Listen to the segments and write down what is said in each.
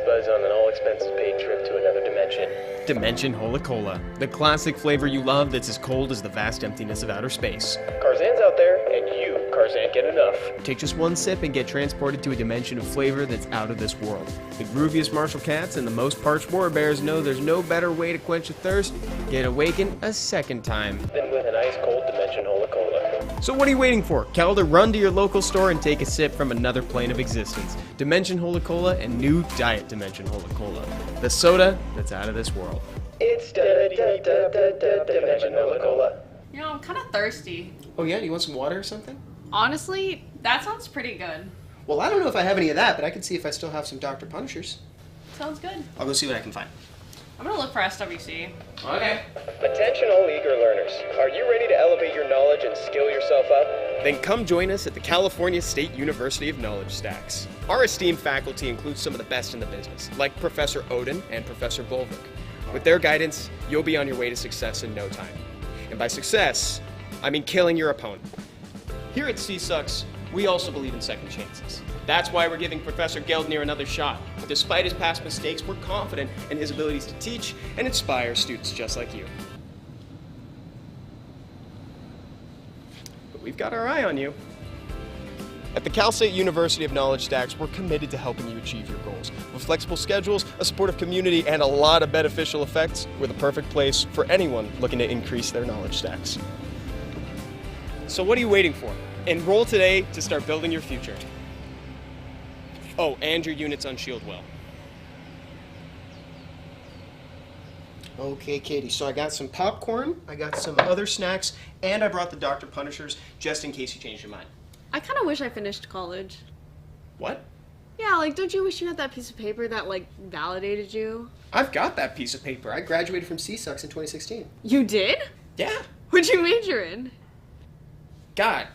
Buzz on an all-expenses-paid trip to another dimension. Dimension Holy-Cola, the classic flavor you love that's as cold as the vast emptiness of outer space. Tarzan's out there, and you, Tarzan, get enough. Take just one sip and get transported to a dimension of flavor that's out of this world. The grooviest martial cats and the most parched war bears know there's no better way to quench a thirst, get awakened a second time. Then with an ice-cold Dimension Holy-Cola. So what are you waiting for? Calder, run to your local store and take a sip from another plane of existence. Dimension Holy-Cola and new Diet Dimension Holy-Cola. The soda that's out of this world. It's Dimension Holy-Cola. You know, I'm kind of thirsty. Oh yeah, do you want some water or something? Honestly, that sounds pretty good. Well, I don't know if I have any of that, but I can see if I still have some Dr. Punishers. Sounds good. I'll go see what I can find. I'm gonna look for SWC. Okay. Attention all eager learners. Are you ready to elevate your knowledge and skill yourself up? Then come join us at the California State University of Knowledge Stacks. Our esteemed faculty includes some of the best in the business, like Professor Odin and Professor Bulwark. With their guidance, you'll be on your way to success in no time. And by success, I mean killing your opponent. Here at C-Sucks, we also believe in second chances. That's why we're giving Professor Geldner another shot. Despite his past mistakes, we're confident in his abilities to teach and inspire students just like you. But we've got our eye on you. At the Cal State University of Knowledge Stacks, we're committed to helping you achieve your goals. With flexible schedules, a supportive community, and a lot of beneficial effects, we're the perfect place for anyone looking to increase their knowledge stacks. So what are you waiting for? Enroll today to start building your future. Oh, and your units unshield well. Okay, Katie, so I got some popcorn, I got some other snacks, and I brought the Dr. Punishers just in case you changed your mind. I kind of wish I finished college. What? Yeah, like, don't you wish you had that piece of paper that, like, validated you? I've got that piece of paper. I graduated from C-Sucks in 2016. You did? Yeah. What'd you major in? God,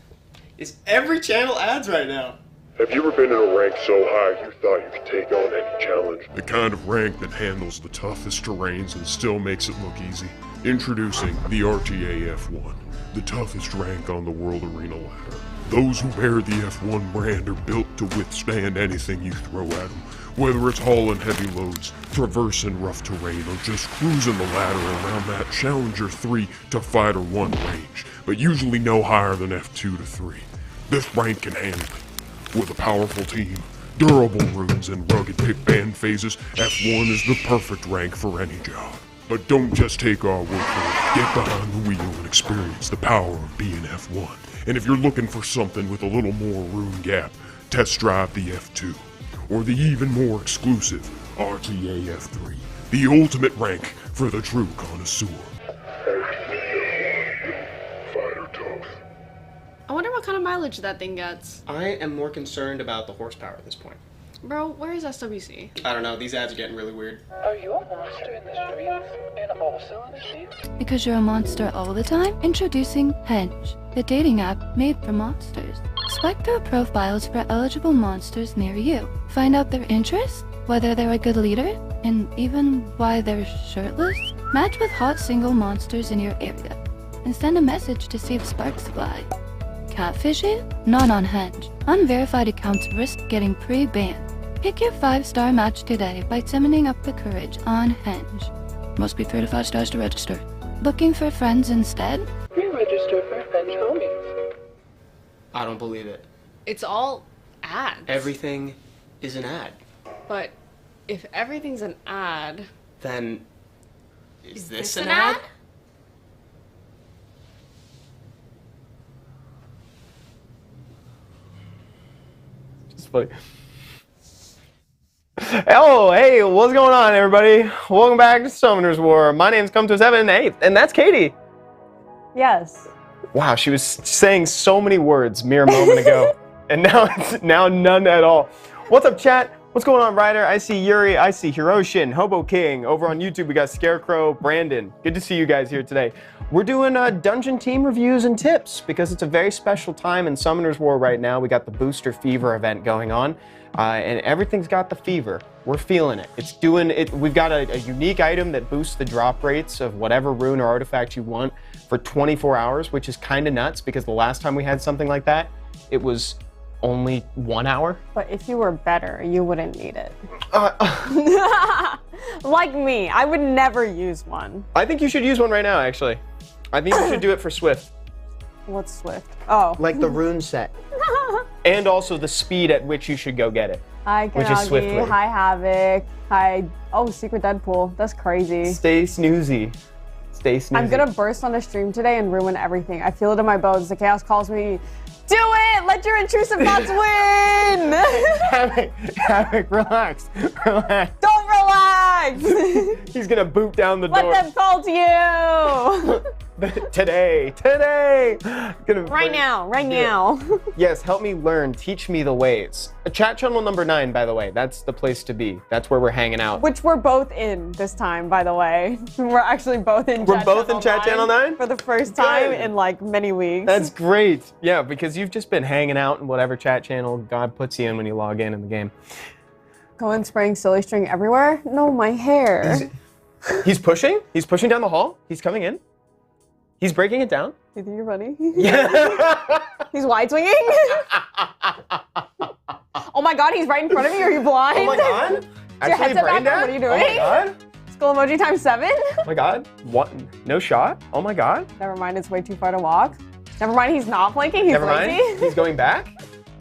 is every channel ads right now? Have you ever been in a rank so high you thought you could take on any challenge? The kind of rank that handles the toughest terrains and still makes it look easy. Introducing the RTA F1, the toughest rank on the World Arena ladder. Those who bear the F1 brand are built to withstand anything you throw at them. Whether it's hauling heavy loads, traversing rough terrain, or just cruising the ladder around that Challenger 3 to Fighter 1 range, but usually no higher than F2 to 3. This rank can handle it. With a powerful team, durable runes, and rugged pick band phases, F1 is the perfect rank for any job. But don't just take our word for it. Get behind the wheel and experience the power of being F1. And if you're looking for something with a little more rune gap, test drive the F2. Or the even more exclusive RTA F3. The ultimate rank for the true connoisseur. Fighter tough. I wonder what kind of mileage that thing gets. I am more concerned about the horsepower at this point. Bro, where is SWC? I don't know, these ads are getting really weird. Are you a monster in the streets and also in the streets? Because you're a monster all the time? Introducing Henge, the dating app made for monsters. Swipe through profiles for eligible monsters near you. Find out their interests, whether they're a good leader, and even why they're shirtless. Match with hot single monsters in your area, and send a message to see if sparks fly. Catfishing? Not on Henge. Unverified accounts risk getting pre-banned. Pick your 5-star match today by summoning up the courage on Henge. Must be 3 to 5 stars to register. Looking for friends instead? Re-register for French homies. I don't believe it. It's all ads. Everything is an ad. But if everything's an ad... Then, is this an an ad? It's funny. Oh, hey, what's going on, everybody? Welcome back to Summoner's War. My name's Come to 7 and 8, and that's Katie. Yes. Wow, she was saying so many words mere moment ago, and now none at all. What's up, chat? What's going on, Ryder? I see Yuri, I see Hiroshin, Hobo King. Over on YouTube, we got Scarecrow, Brandon. Good to see you guys here today. We're doing dungeon team reviews and tips because it's a very special time in Summoner's War right now. We got the Booster Fever event going on, and everything's got the fever. We're feeling it. It's doing it. We've got a unique item that boosts the drop rates of whatever rune or artifact you want for 24 hours, which is kind of nuts because the last time we had something like that, it was only 1 hour. But if you were better, you wouldn't need it. Like me, I would never use one. I think you should use one right now, actually. I think you should do it for Swift. What's Swift? Oh. Like the rune set. And also the speed at which you should go get it. Hi, Which is swiftly. Kanagi. Hi, Havoc. Hi. Oh, Secret Deadpool. That's crazy. Stay snoozy. Stay snoozy. I'm gonna burst on the stream today and ruin everything. I feel it in my bones. The chaos calls me. Do it! Let your intrusive thoughts win! Havoc, relax. Relax. Don't relax! He's gonna boot down the door. Let them call to you! Today. Right now. Yes, help me learn. Teach me the ways. Chat channel number 9, by the way. That's the place to be. That's where we're hanging out. Which we're both in this time, by the way. We're actually both in. We're both in Chat Channel 9? For the first time Good. in like many weeks. That's great. Yeah, because you've just been hanging out in whatever chat channel God puts you in when you log in the game. Going spraying silly string everywhere? No, my hair. He's pushing? He's pushing down the hall? He's coming in? He's breaking it down? You think you're funny? Yeah. He's wide swinging? Oh my god, he's right in front of you. Are you blind? Oh my god. Is your headset back on? What are you doing? Oh my god. Skull emoji times 7? Oh my god. What? No shot? Oh my god. Never mind, it's way too far to walk. Never mind, he's not flanking. He's Never lazy. mind. He's going back.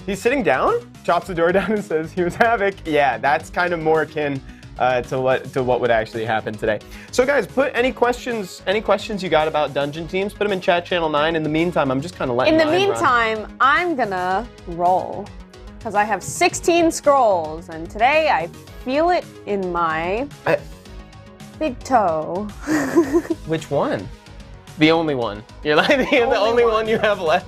He's sitting down, chops the door down and says, here's Havoc. Yeah, that's kind of more akin to what would actually happen today. So guys, put any questions you got about dungeon teams, put them in chat channel 9. In the meantime, I'm just kind of letting In the mine run. meantime, I'm gonna roll. Because I have 16 scrolls, and today I feel it in my big toe. Which one? The only one. You're like the only one you have left.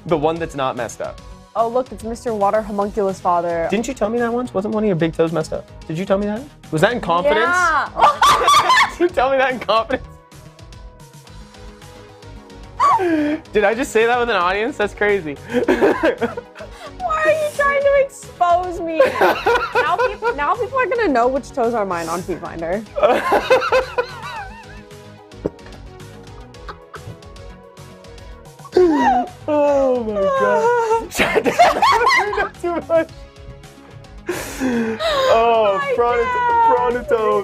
The one that's not messed up. Oh look, it's Mr. Water Homunculus Father. Didn't you tell me that once? Wasn't one of your big toes messed up? Did you tell me that? Was that in confidence? Yeah. Did you tell me that in confidence? Did I just say that with an audience? That's crazy. Why are you trying to expose me? now people are gonna know which toes are mine on Feet Finder. Oh my god. Shut down. Not too much. Oh, Pronito.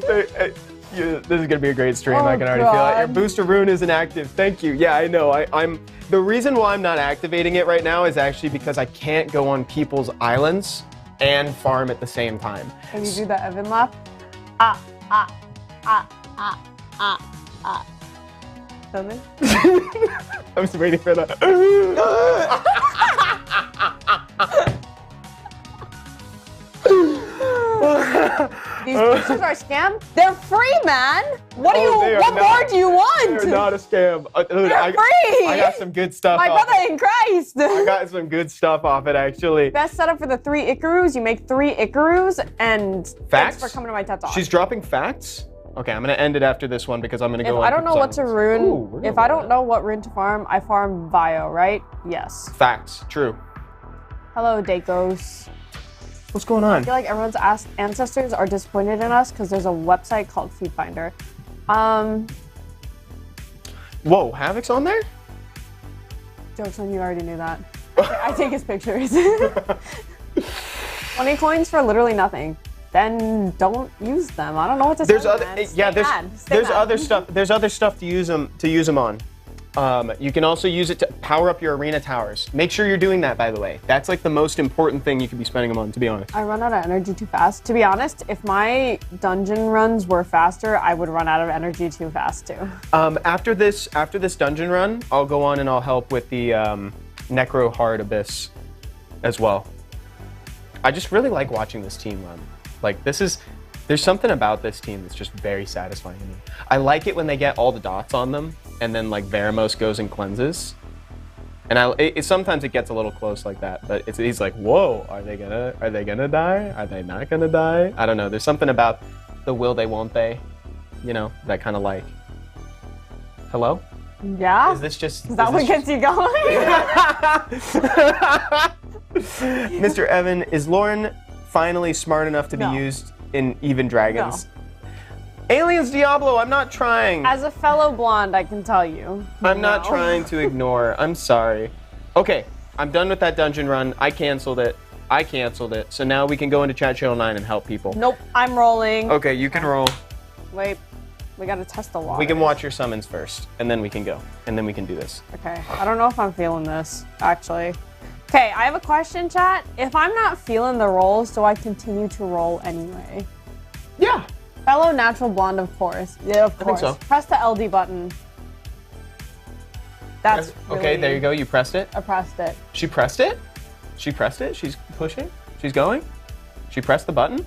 This is gonna be a great stream. I can already feel it. Your booster rune isn't active. Thank you. Yeah, I know. I'm. The reason why I'm not activating it right now is actually because I can't go on people's islands and farm at the same time. Can you do the Evan laugh? Something? I was waiting for that. These boosters are a scam? They're free, man! What more do you want? They're not a scam. Dude, They're free! I got some good stuff My off brother in Christ! I got some good stuff off it, actually. Best setup for the 3 Ikarus. You make 3 Ikarus, and Facts? thanks for coming to my TED Talk. She's dropping facts? Okay, I'm gonna end it after this one because I'm gonna go If on I don't know what people's to islands. rune, if I don't know what rune to farm, I farm Vio, right? Yes. Facts, true. Hello, Dakos. What's going on? I feel like everyone's ancestors are disappointed in us because there's a website called Feed Finder. Whoa, Havoc's on there? Joke's on you, already knew that. I take his pictures. 20 coins for literally nothing. Then don't use them. I don't know what to say. There's other, yeah. There's other stuff. There's other stuff to use them on. You can also use it to power up your arena towers. Make sure you're doing that, by the way. That's like the most important thing you could be spending them on, to be honest. I run out of energy too fast. To be honest, if my dungeon runs were faster, I would run out of energy too fast too. After this dungeon run, I'll go on and I'll help with the Necro Hard Abyss as well. I just really like watching this team run. Like there's something about this team that's just very satisfying to me. I like it when they get all the dots on them and then like Veramos goes and cleanses. And sometimes it gets a little close like that, but he's like, whoa, are they gonna die? Are they not gonna die? I don't know. There's something about the will they, won't they, you know, that kind of like. Hello? Yeah? Is this just? Is that what gets you going? Mr. Evan, is Lauren finally smart enough to be used in Even Dragons? No. Aliens Diablo, I'm not trying. As a fellow blonde, I can tell you. I'm not trying to ignore. I'm sorry. Okay, I'm done with that dungeon run. I canceled it. So now we can go into chat channel 9 and help people. Nope, I'm rolling. Okay, you can roll. Wait, we gotta test the water. We can watch your summons first, and then we can go. And then we can do this. Okay, I don't know if I'm feeling this, actually. Okay, I have a question, chat. If I'm not feeling the rolls, do I continue to roll anyway? Yeah. Fellow natural blonde, of course. Yeah, of course. I think so. Press the LD button. That's okay, there you go. You pressed it. I pressed it. She pressed it? She pressed it? She's pushing? She's going? She pressed the button?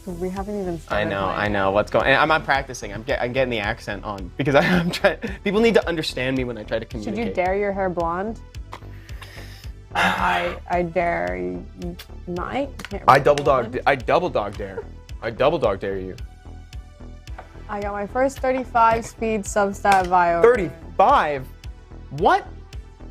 We haven't even started. I know. What's going on? I'm practicing. I'm getting the accent on because I'm trying. People need to understand me when I try to communicate. Should you dare your hair blonde? I dare you. I double dog dare. I double dog dare you. I got my first 35 speed substat bio. 35? What?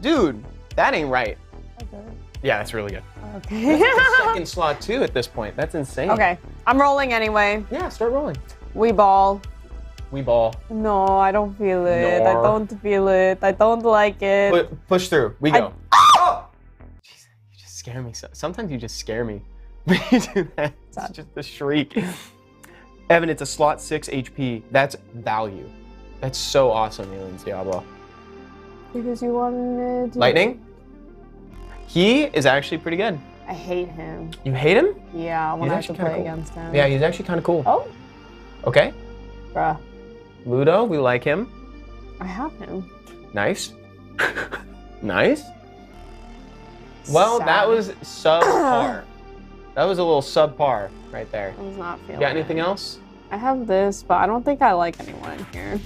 Dude, that ain't right. Okay. Yeah, that's really good. Okay. That's like the second slot too at this point. That's insane. Okay, I'm rolling anyway. Yeah, start rolling. We ball. We ball. No, I don't feel it. Nor. I don't feel it. I don't like it. Push through. We go. Oh! Jeez, you just scare me. Sometimes you just scare me when you do that. It's just a shriek. Evan, it's a slot 6 HP. That's value. That's so awesome, Aliens Diablo. Because you wanted to... Lightning? He is actually pretty good. I hate him. You hate him? Yeah, when I have to play cool. against him. Yeah, he's actually kind of cool. Oh. Okay. Bruh. Ludo, we like him. I have him. Nice. Nice. Well, Sad. that was subpar. That was a little subpar right there. I was not feeling Got anything it. else? I have this, but I don't think I like anyone here.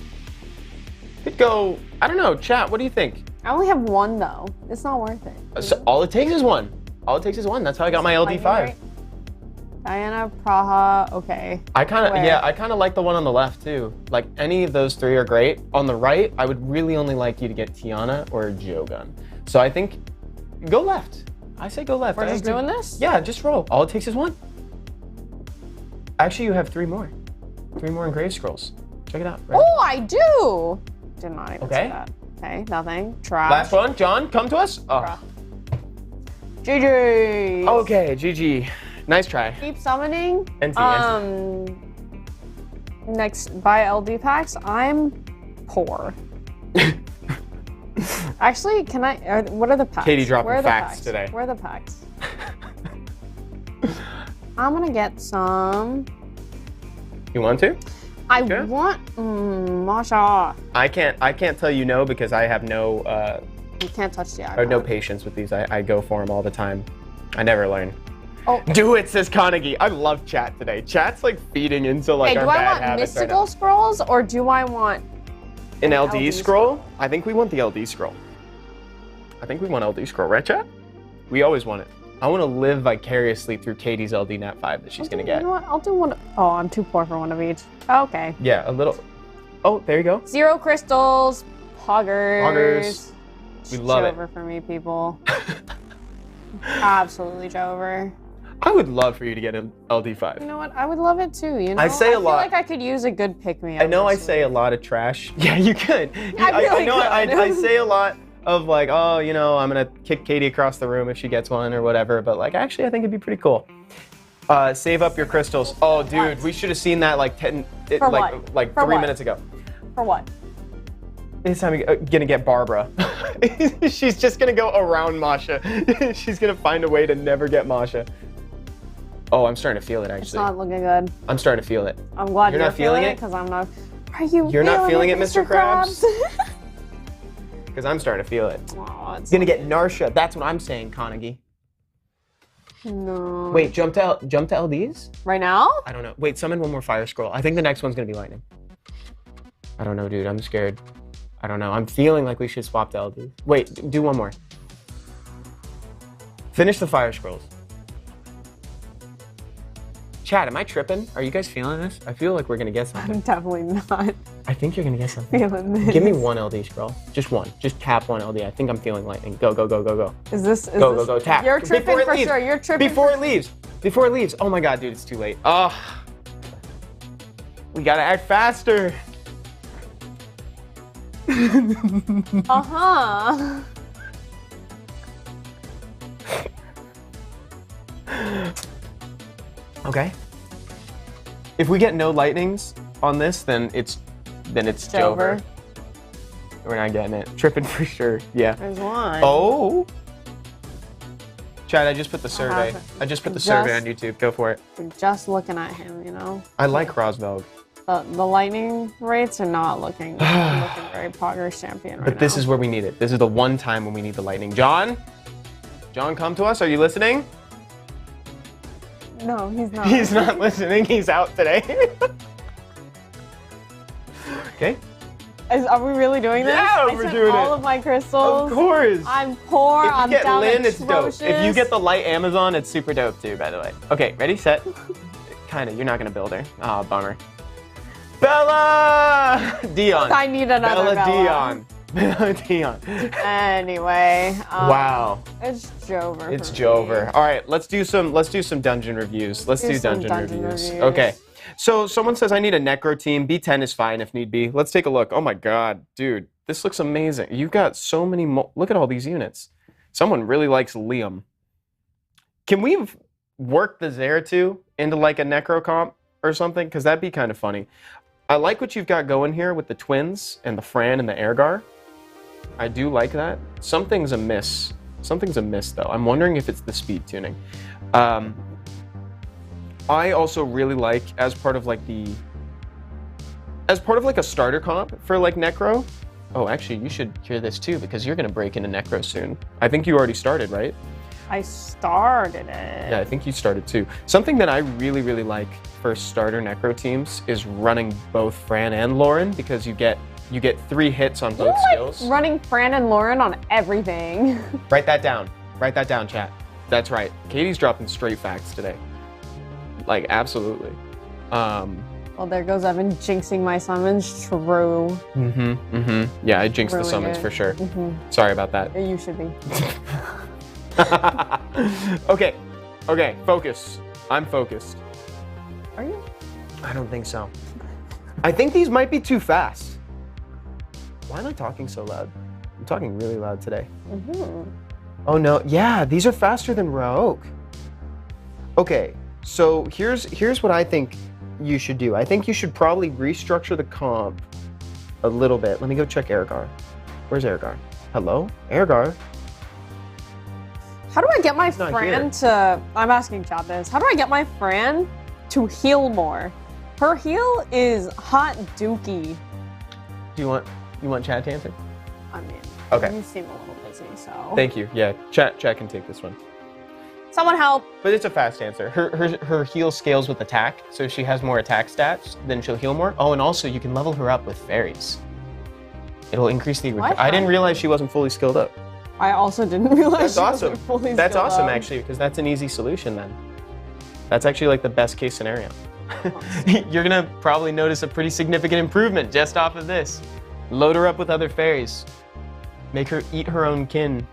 Could go, I don't know, chat, what do you think? I only have one, though. It's not worth it. So all it takes is one. All it takes is one. That's how I got my LD5. Right? Diana, Praha, okay. I kind of like the one on the left too. Like any of those three are great. On the right, I would really only like you to get Tiana or Jogun. So I think go left. I say go left. We're just doing this? Yeah, just roll. All it takes is one. Actually, you have 3 more. 3 more Engraved Scrolls. Check it out. Right. Oh, I do! Did not even say that. Okay, nothing. Trash. Last one. John, come to us. Oh. GG. Okay, GG. Nice try. Keep summoning. NT. Next, buy LD packs. I'm poor. Actually, can I? What are the packs? Katie dropping Where are the facts packs? today. Where are the packs? I'm gonna get some. You want to? I want Masha. I can't tell you no because I have no You can't touch the icon. I have no patience with these. I go for them all the time. I never learn. Oh. Do it, says Carnegie. I love chat today. Chat's like feeding into like our do I bad want habits right mystical now. scrolls or do I want An LD scroll? I think we want the LD scroll. I think we want LD scroll, right, chat? We always want it. I want to live vicariously through Katie's LD Nat 5 that she's gonna get. You know what? I'll do one. Oh, I'm too poor for one of each. Okay. Yeah, a little. Oh, there you go. 0 crystals, poggers. Poggers. We love it. Jover for me, people. Absolutely Jover. I would love for you to get an LD5. You know what? I would love it too. You know. I say a lot. I feel like I could use a good pick me up. I know I say a lot of trash. Yeah, you could. I know could. I say a lot of like, oh, you know, I'm gonna kick Katie across the room if she gets one or whatever. But like, actually, I think it'd be pretty cool. Save up your crystals. Oh, dude, we should have seen that like 10, For like what? like For 3 what? minutes ago. For what? This time we're gonna get Barbara. She's just gonna go around Masha. She's gonna find a way to never get Masha. Oh, I'm starting to feel it actually. It's not looking good. I'm starting to feel it. I'm glad You're you're not feeling it? because I'm not. Are you? You're not feeling it, Mr. Krabs? Krabs? Because I'm starting to feel it. Oh, it's Gonna get Narsha. That's what I'm saying, Carnegie. No. Wait, jump to LDs? Right now? I don't know. Wait, summon one more fire scroll. I think the next one's gonna be lightning. I don't know, dude. I'm scared. I don't know. I'm feeling like we should swap to LDs. Wait, do one more. Finish the fire scrolls. Chat, am I tripping? Are you guys feeling this? I feel like we're gonna get something. I'm definitely not I think you're gonna get something. feeling this. Give me one LD scroll. Just one. Just tap one LD. I think I'm feeling lightning. Go, go, go, go, go. Is this? Go. Tap. You're tripping Before it for leaves. sure. You're tripping. Before it leaves. Before it leaves. Oh my god, dude, it's too late. Oh. We gotta act faster. Okay. If we get no lightnings on this, then it's Jover. We're not getting it. Tripping for sure. Yeah. There's one. Oh. Chad, I just put the survey. I just put the survey on YouTube. Go for it. Just looking at him, you know. I like Rosveld. The lightning rates are not looking very Poggers champion right But this now. is where we need it. This is the one time when we need the lightning. John, come to us. Are you listening? No, he's not. He's not listening. He's out today. Okay. Are we really doing this? Yeah, I we're sent doing all it. of my crystals. Of course. I'm poor. If you I'm get down Lynn, it's dope. atrocious. If you get the light Amazon, it's super dope too, by the way. Okay, ready, set. Kinda, you're not gonna build her. Oh, bummer. Bella! Dion. I need another Bella. Dion. Bella Dion. Anyway. Wow. It's Jover. It's for Jover. me. All right, let's do some dungeon reviews. Let's do some dungeon reviews. reviews. Okay. So someone says I need a necro team. B10 is fine if need be. Let's take a look. Oh my god, dude. This looks amazing. You've got so many look at all these units. Someone really likes Liam. Can we work the Zeratul into like a necro comp or something? Because that'd be kind of funny. I like what you've got going here with the twins and the Fran and the Ergar. I do like that. Something's amiss. Something's amiss though. I'm wondering if it's the speed tuning. I also really like as part of like a starter comp for like Necro. Oh, actually, you should hear this too because you're gonna break into Necro soon. I think you already started, right? I started it. Yeah, I think you started too. Something that I really, really like for starter Necro teams is running both Fran and Lauren because you get 3 hits on both skills. Running Fran and Lauren on everything. Write that down. Write that down, chat. That's right. Katie's dropping straight facts today. Like, absolutely. Well, there goes Evan jinxing my summons. True. Yeah, I jinxed the Ruined summons it. for sure. Sorry about that. You should be. Okay, focus. I'm focused. Are you? I don't think so. I think these might be too fast. Why am I talking so loud? I'm talking really loud today. Oh no, yeah, these are faster than Raoak. Okay, so here's what I think you should do. I think you should probably restructure the comp a little bit. Let me go check Ergar. Where's Ergar? Hello? Ergar? How do I get my not Fran here. to... I'm asking chat this. How do I get my Fran to heal more? Her heal is hot dookie. Do you want chat to answer? I mean, Okay. you seem a little busy, so... Thank you. Yeah, chat can take this one. Someone help! But it's a fast answer. Her heal scales with attack, so if she has more attack stats, then she'll heal more. Oh, and also you can level her up with fairies. It'll increase the... What? I didn't realize she wasn't fully skilled up. I also didn't realize That's she awesome. wasn't fully That's skilled awesome, up. actually, because that's an easy solution then. That's actually like the best case scenario. You're gonna probably notice a pretty significant improvement just off of this. Load her up with other fairies. Make her eat her own kin.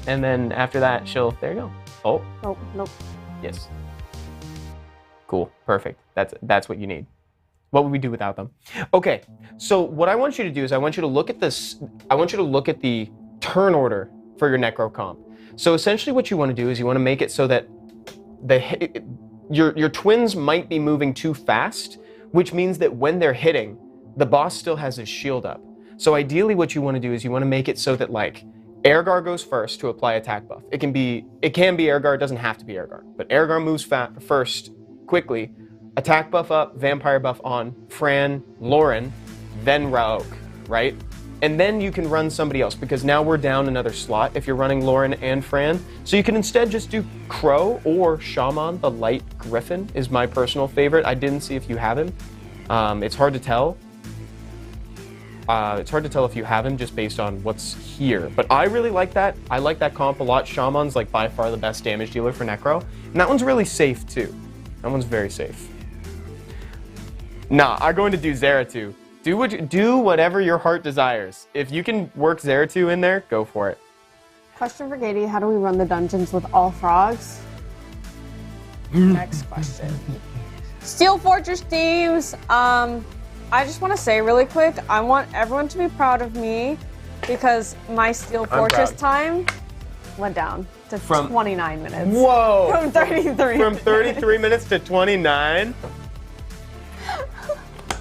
And then after that, she'll... There you go. Oh. Nope, nope. Yes. Cool. Perfect. That's what you need. What would we do without them? Okay. So what I want you to do is I want you to look at this. I want you to look at the turn order for your Necro comp. So essentially what you want to do is you want to make it so that your twins might be moving too fast, which means that when they're hitting, the boss still has his shield up. So ideally what you want to do is you want to make it so that like Ergar goes first to apply attack buff. It can be Ergar, it doesn't have to be Ergar. But Ergar moves first, quickly, attack buff up, vampire buff on, Fran, Lauren, then Raoak, right? And then you can run somebody else, because now we're down another slot if you're running Lauren and Fran. So you can instead just do Crow or Shaman, the Light Griffin is my personal favorite. I didn't see if you have him. It's hard to tell. It's hard to tell if you have him just based on what's here. But I really like that. I like that comp a lot. Shaman's like by far the best damage dealer for Necro. And that one's really safe too. That one's very safe. Nah, I'm going to do Zeratul. Do whatever your heart desires. If you can work Zeratul in there, go for it. Question for Katie, how do we run the dungeons with all frogs? Next question. Steel Fortress Thieves. I just want to say really quick, I want everyone to be proud of me because my Steel Fortress proud. time went down to From- 29 minutes. Whoa! From 33. From 33 minutes to 29?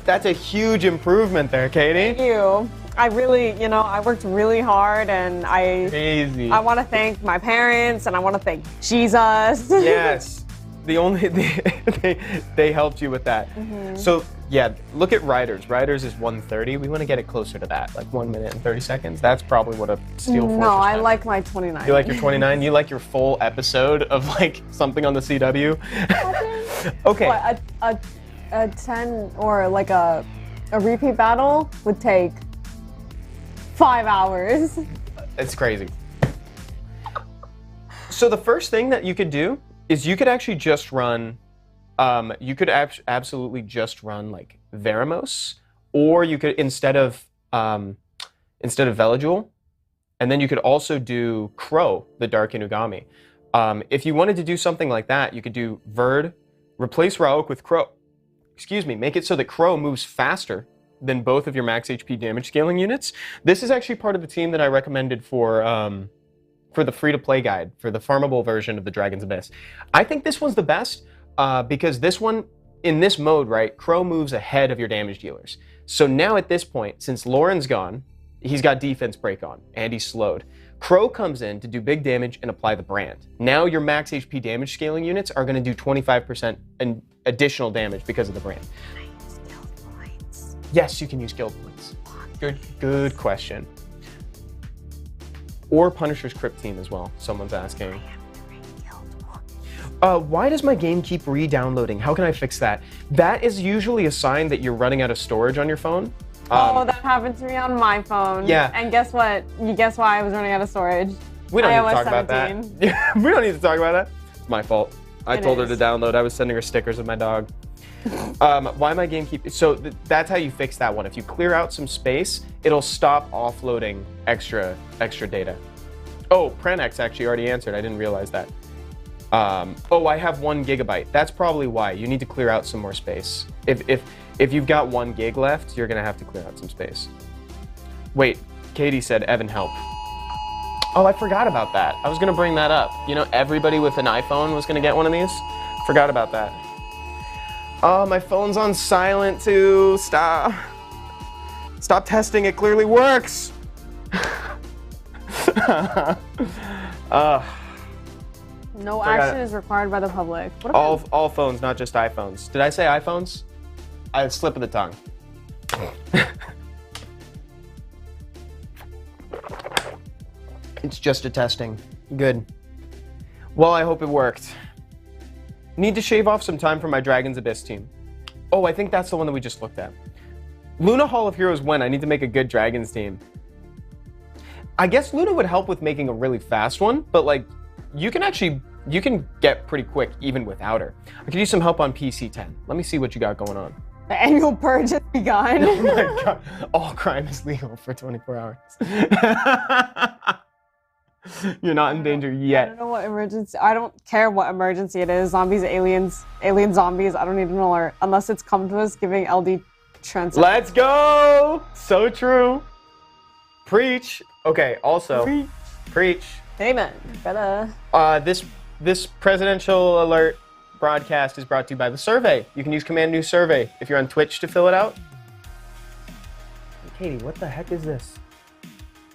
That's a huge improvement there, Katie. Thank you. I really, I worked really hard, and Crazy. I want to thank my parents, and I want to thank Jesus. Yes. They helped you with that. So yeah, look at Riders. Riders is 1:30. We want to get it closer to that, like 1 minute and 30 seconds. That's probably what a Steel Fortress. No, I time like my 29. You like your 29? You like your full episode of like something on the CW? Okay. What, a 10 or like a repeat battle would take 5 hours. It's crazy. So the first thing that you could do is you could actually just run, absolutely just run like Veramos, or you could instead of Veligul, and then you could also do Crow, the Dark Inugami. If you wanted to do something like that, you could do Verd, replace Rauk with Crow. Excuse me, make it so that Crow moves faster than both of your max HP damage scaling units. This is actually part of the team that I recommended for the free-to-play guide, for the farmable version of the Dragon's Abyss. I think this one's the best because this one, in this mode, right, Crow moves ahead of your damage dealers. So now at this point, since Lauren's gone, he's got defense break on, and he's slowed. Crow comes in to do big damage and apply the brand. Now your max HP damage scaling units are going to do 25% additional damage because of the brand. Can I use guild points? Yes, you can use guild points. Good question. Or Punisher's Crypt Team as well, someone's asking. Why does my game keep re-downloading? How can I fix that? That is usually a sign that you're running out of storage on your phone. That happened to me on my phone. Yeah. And guess what? You guess why I was running out of storage? We don't need to iOS talk about 17. that. We don't need to talk about that. It's my fault. I It told her is. to download. I was sending her stickers of my dog. Why my game keep... So that's how you fix that one. If you clear out some space, it'll stop offloading extra data. Oh, Pranex actually already answered. I didn't realize that. Oh, I have 1 gigabyte. That's probably why. You need to clear out some more space. If you've got 1 gig left, you're gonna have to clear out some space. Wait, Katie said, Evan, help. Oh, I forgot about that. I was gonna bring that up. You know, everybody with an iPhone was gonna get one of these. Forgot about that. Oh, my phone's on silent too. Stop. Stop testing, it clearly works. No Forgot action it. is required by the public. What about All phones, not just iPhones. Did I say iPhones? I slip of the tongue. It's just a testing. Good. Well, I hope it worked. Need to shave off some time for my Dragon's Abyss team. Oh, I think that's the one that we just looked at. Luna Hall of Heroes when? I need to make a good Dragons team. I guess Luna would help with making a really fast one, but like, you can get pretty quick even without her. I could use some help on PC10. Let me see what you got going on. the annual purge has begun? Oh my god, all crime is legal for 24 hours. You're not in danger I yet. don't know what emergency. I don't care what emergency it is. Zombies, aliens, alien zombies. I don't need an alert unless it's come to us giving LD trans. Let's go! So true. Preach. Okay, also, preach. Amen. Better. This presidential alert broadcast is brought to you by the survey. You can use Command New Survey if you're on Twitch to fill it out. Katie, what the heck is this?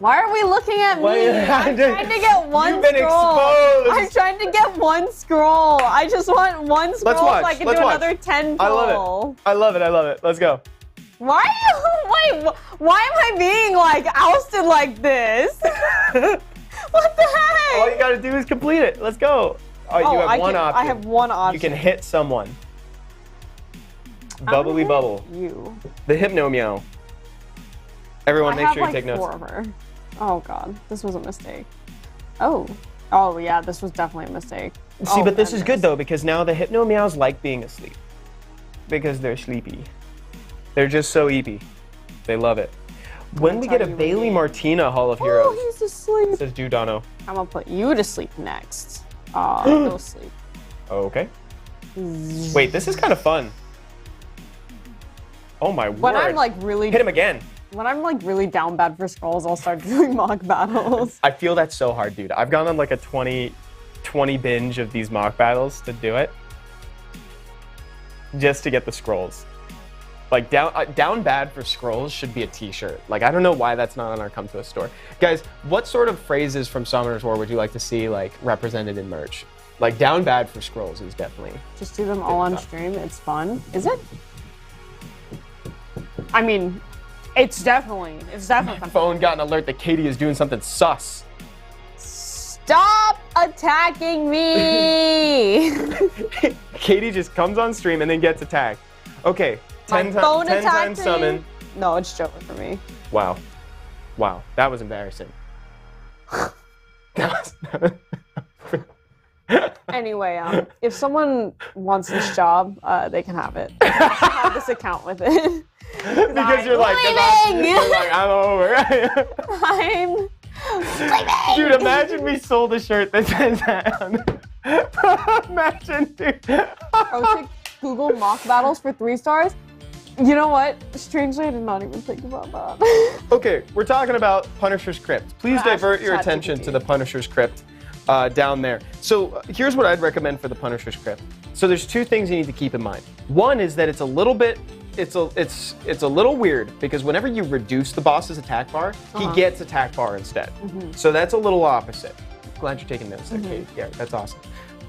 Why are we looking at me? Wait, I'm trying to get one You've been scroll. exposed. I'm trying to get one scroll. I just want one scroll so watch, I can let's do watch. another 10 I love pull. it. I love it. I love it. Let's go. Why why am I being like ousted like this? What the heck? All you gotta do is complete it. Let's go. Oh, you have one option. I have one option. You can hit someone. Bubbly bubble. You. The Hypno Meow. Everyone, I make have sure you like take 4 notes. of her. Oh god, this was a mistake. Oh yeah, this was definitely a mistake. See, but this is goodness. good though, because now the Hypno Meows like being asleep. Because they're sleepy. They're just so eepy. They love it. When we tell get a you Bailey again. Martina Hall of Heroes, Oh, he's asleep. says Dudano. I'm gonna put you to sleep next. Go sleep. Okay. Wait, this is kind of fun. Oh my word. When I'm like really Hit him again. when I'm like really down bad for scrolls, I'll start doing mock battles. I feel that's so hard, dude. I've gone on like a 20 binge of these mock battles to do it. Just to get the scrolls. Like down bad for scrolls should be a t-shirt. Like I don't know why that's not on our Come To Us store. Guys, what sort of phrases from Summoner's War would you like to see like represented in merch? Like down bad for scrolls is definitely. Just do them all on stream. It's fun. Is it? I mean, it's definitely My fun. phone got an alert that Katie is doing something sus. Stop attacking me! Katie just comes on stream and then gets attacked. Okay, 10 times summon. No, it's joking for me. Wow. Wow, that was embarrassing. Anyway, if someone wants this job, they can have it. I have this account with it. Because you're like, I'm over. I'm leaving. Dude, imagine we sold a shirt that says that on it. Imagine, dude. Project Google mock battles for 3 stars. You know what? Strangely, I did not even think about that. Okay, we're talking about Punisher's Crypt. Please divert your attention to the Punisher's Crypt down there. So here's what I'd recommend for the Punisher's Crypt. So there's 2 things you need to keep in mind. One is that it's a little weird because whenever you reduce the boss's attack bar, he gets attack bar instead. So that's a little opposite. Glad you're taking notes there, Kate. Yeah, that's awesome.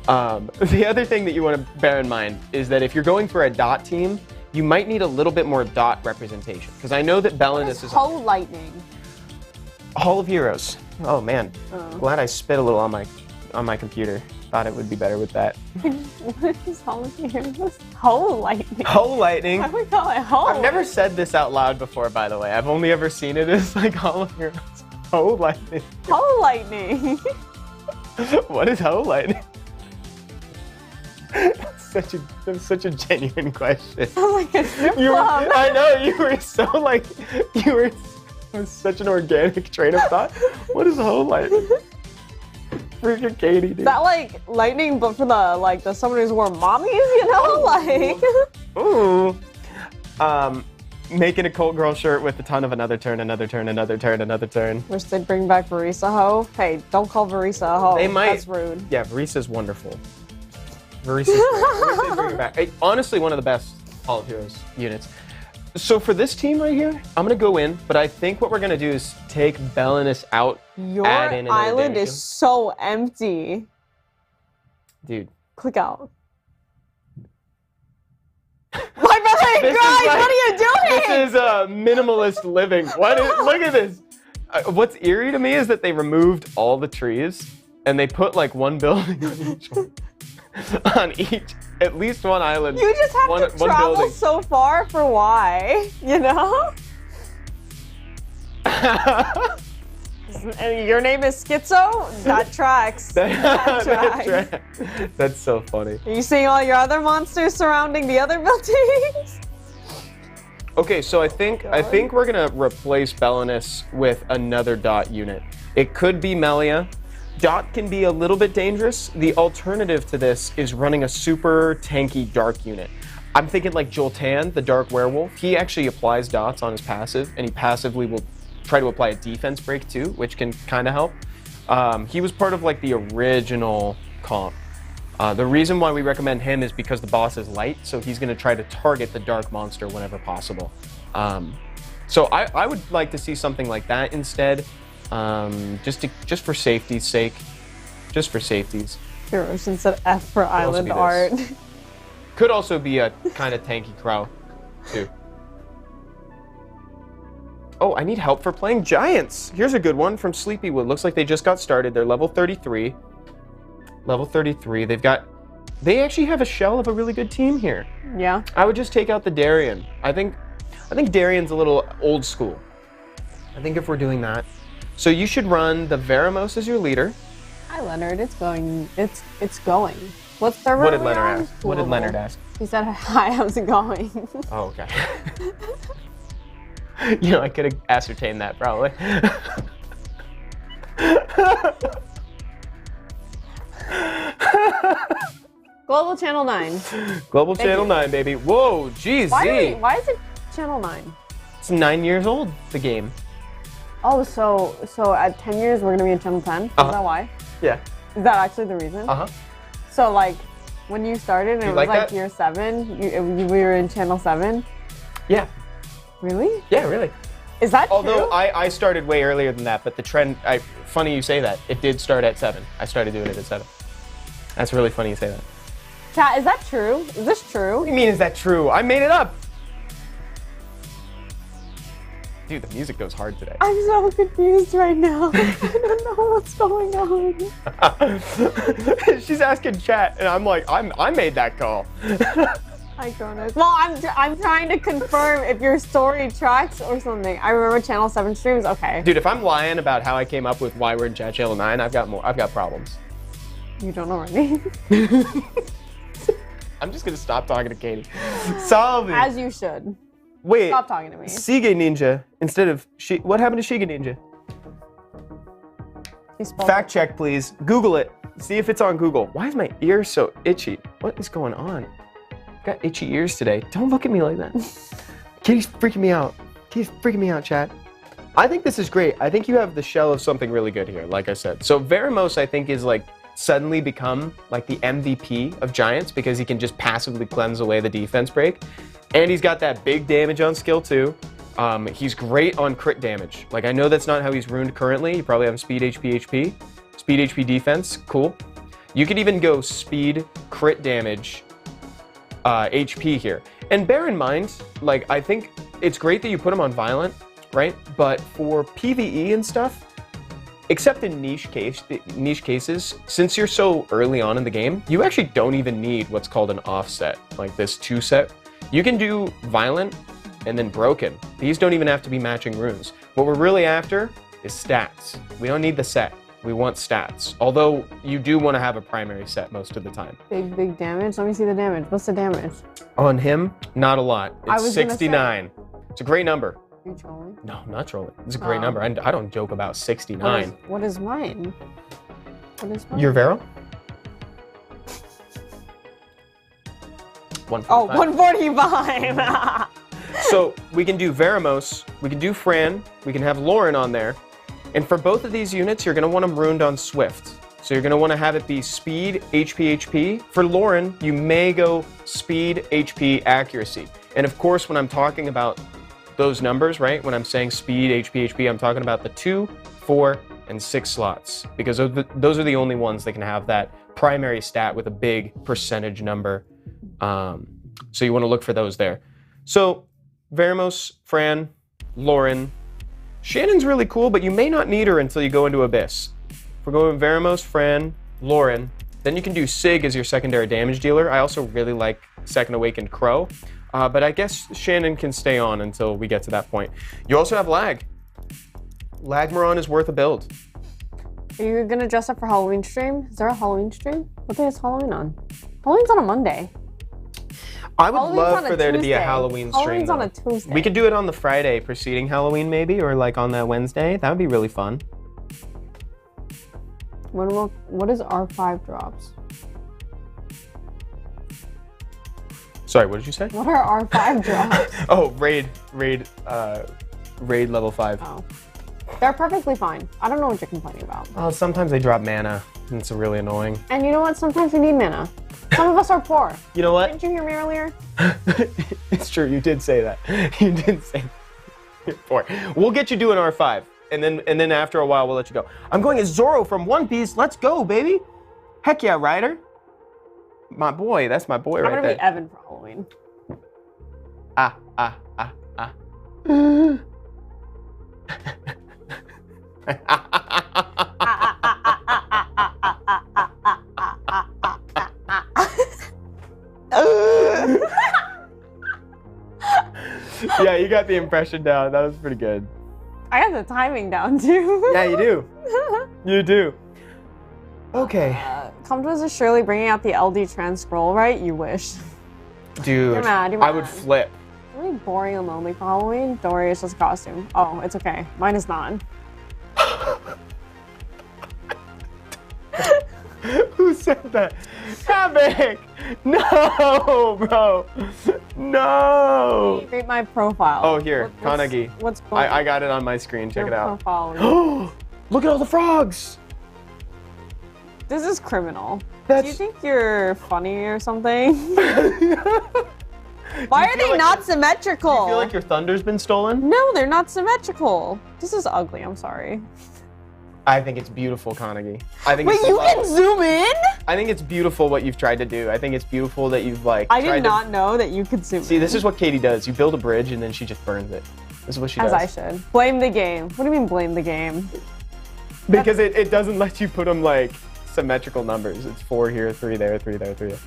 The other thing that you want to bear in mind is that if you're going for a dot team, you might need a little bit more dot representation. Because I know that Belinus is Hoe Lightning. Hall of Heroes. Oh man, glad I spit a little on my computer. Thought it would be better with that. What is Hall of Heroes? Hoe Lightning. Hoe Lightning. Why do we call it Hoe? I've never said this out loud before, by the way. I've only ever seen it as like Hall of Heroes. Hoe Lightning. Hoe Lightning. What is Hoe Lightning? That's such a genuine question. Like a strip club. I know, you were such an organic train of thought. What is Hoe Lightning? Freaking Katie, dude. Is that like lightning, but for the Summoners War mommies, you know? Like. Ooh. Making a Colt Girl shirt with a ton of another turn, another turn, another turn, another turn. Wish they'd bring back Varisa Ho. Hey, don't call Varisa a hoe. They might. That's rude. Yeah, Varisa's wonderful. Varisa's great. I wish they'd bring her back. Hey, honestly, one of the best Hall of Heroes units. So for this team right here, I'm gonna go in, but I think what we're gonna do is take Belinus out. Your add in island is so empty. Dude. Click out. My brother, guys, what are you doing? This is minimalist living. Look at this. What's eerie to me is that they removed all the trees and they put like one building on each, at least one island. You just have to travel so far for why, you know? And your name is Schizo? That tracks. That tracks. That's so funny. Are you seeing all your other monsters surrounding the other buildings? Okay, so I think we're gonna replace Belinus with another dot unit. It could be Melia. Dot can be a little bit dangerous. The alternative to this is running a super tanky dark unit. I'm thinking like Joltan, the dark werewolf. He actually applies dots on his passive, and he passively will try to apply a defense break too, which can kind of help. He was part of like the original comp. The reason why we recommend him is because the boss is light, so he's going to try to target the dark monster whenever possible. So I would like to see something like that instead, just for safety's sake. Just for safety's. Hiroshi said F for island art. Could also be a kind of tanky crow, too. Oh, I need help for playing Giants. Here's a good one from Sleepywood. Looks like they just got started. They're level 33. Level 33. They actually have a shell of a really good team here. Yeah. I would just take out the Darien. I think Darien's a little old school. I think if we're doing that. So you should run the Veramos as your leader. Hi, Leonard. It's going. It's going. What server? What did Leonard ask? What did Leonard ask? He said, hi, how's it going? Oh, okay. You know, I could have ascertained that probably. Global Channel 9. Global Channel 9, baby. Whoa, geez. Why is it Channel 9? It's 9 years old, the game. Oh, so at 10 years we're gonna be in channel 10? Is that why? Yeah. Is that actually the reason? Uh-huh. So like, when you started and it was like like that? year 7, we were in channel 7? Yeah. Really? Yeah, really. Is that Although true? I started way earlier than that, but the trend, funny you say that. It did start at 7. I started doing it at 7. That's really funny you say that. Chat, is that true? Is this What true? do you mean, is that true? I made it up. Dude, the music goes hard today. I'm so confused right now. I don't know what's going on. She's asking chat, and I'm like, I made that call. Hi, Jonas. Well, I'm trying to confirm if your story tracks or something. I remember channel 7 streams. Okay. Dude, if I'm lying about how I came up with why we're in chat channel 9, I've got problems. You don't already. I'm just gonna stop talking to Katie. Solve it. As you should. Wait. Stop talking to me. Shige Ninja instead of what happened to Shige Ninja? He spelled Fact check, please. Google it. See if it's on Google. Why is my ear so itchy? What is going on? Got itchy ears today. Don't look at me like that. Katie's freaking me out. Katie's freaking me out, chat. I think this is great. I think you have the shell of something really good here, like I said. So Veramos, I think, is like suddenly become like the MVP of Giants because he can just passively cleanse away the defense break. And he's got that big damage on skill too. He's great on crit damage. Like, I know that's not how he's ruined currently. You probably have speed HP. Speed HP defense, cool. You could even go speed crit damage HP here. And bear in mind, like, I think it's great that you put him on violent, right? But for PvE and stuff, except in niche cases, since you're so early on in the game, you actually don't even need what's called an offset, like this 2-set. You can do violent and then broken. These don't even have to be matching runes. What we're really after is stats. We don't need the set. We want stats. Although you do want to have a primary set most of the time. Big damage. Let me see the damage. What's the damage? On him, not a lot. I It's was gonna 69. It's a great number. Are you trolling? No, I'm not trolling. It's a great Oh. number. I don't joke about 69. What is mine? What is mine? Your Vero? 145. Oh, 145. So we can do Veramos, we can do Fran, we can have Lauren on there. And for both of these units, you're going to want them ruined on Swift. So you're going to want to have it be speed, HP. For Lauren, you may go speed, HP, accuracy. And of course, when I'm talking about those numbers, right? When I'm saying speed, HP, I'm talking about the 2, 4, and 6 slots. Because those are the only ones that can have that primary stat with a big percentage number. So you want to look for those there. So Veramos, Fran, Lauren. Shannon's really cool, but you may not need her until you go into Abyss. If we're going Veramos, Fran, Lauren, then you can do Sig as your secondary damage dealer. I also really like Second Awakened Crow, but I guess Shannon can stay on until we get to that point. You also have Lag. Lagmaron is worth a build. Are you gonna dress up for Halloween stream? Is there a Halloween stream? What day is Halloween on? Halloween's on a Monday. I would Halloween's love on a for there to be a Tuesday. Halloween stream. Halloween's on a though. Tuesday. We could do it on the Friday preceding Halloween, maybe, or like on that Wednesday. That would be really fun. What is R5 drops? Sorry, what did you say? What are R5 drops? Oh, raid level 5. Oh. They're perfectly fine. I don't know what you're complaining about. Oh, sometimes they drop mana, and it's really annoying. And you know what? Sometimes we need mana. Some of us are poor. You know what? Didn't you hear me earlier? It's true, you did say that. You did say you're poor. We'll get you doing R5, and then after a while we'll let you go. I'm going as Zoro from One Piece. Let's go, baby. Heck yeah, Ryder. My boy, that's my boy I'm right gonna there. be Evan for Halloween. Ah. Yeah, you got the impression down. That was pretty good. I got the timing down too. Yeah, you do. You do. Okay. Comptos is surely bringing out the LD trans scroll, right? You wish. Dude, You're mad, you're I would mad. flip. Really boring and lonely for Halloween. Don't worry, it's just a costume. Oh, it's okay. Mine is not. Who said that? Havoc! No, bro. No. Read my profile. Oh, here, Kanagi. What's going on? I got it on my screen. Check it out. Profile. Look at all the frogs. This is criminal. That's- Do you think you're funny or something? Why are they like not symmetrical? Do you feel like your thunder's been stolen? No, they're not symmetrical. This is ugly. I'm sorry. I think it's beautiful, Kanagi. I think Wait, it's you can zoom in? I think it's beautiful what you've tried to do. I think it's beautiful that you've like. I tried did not know that you could zoom in. See, this is what Katie does. You build a bridge and then she just burns it. This is what she does. As I should. Blame the game. What do you mean blame the game? Because it doesn't let you put them like symmetrical numbers. It's 4 here, 3 there, 3 there, 3 there.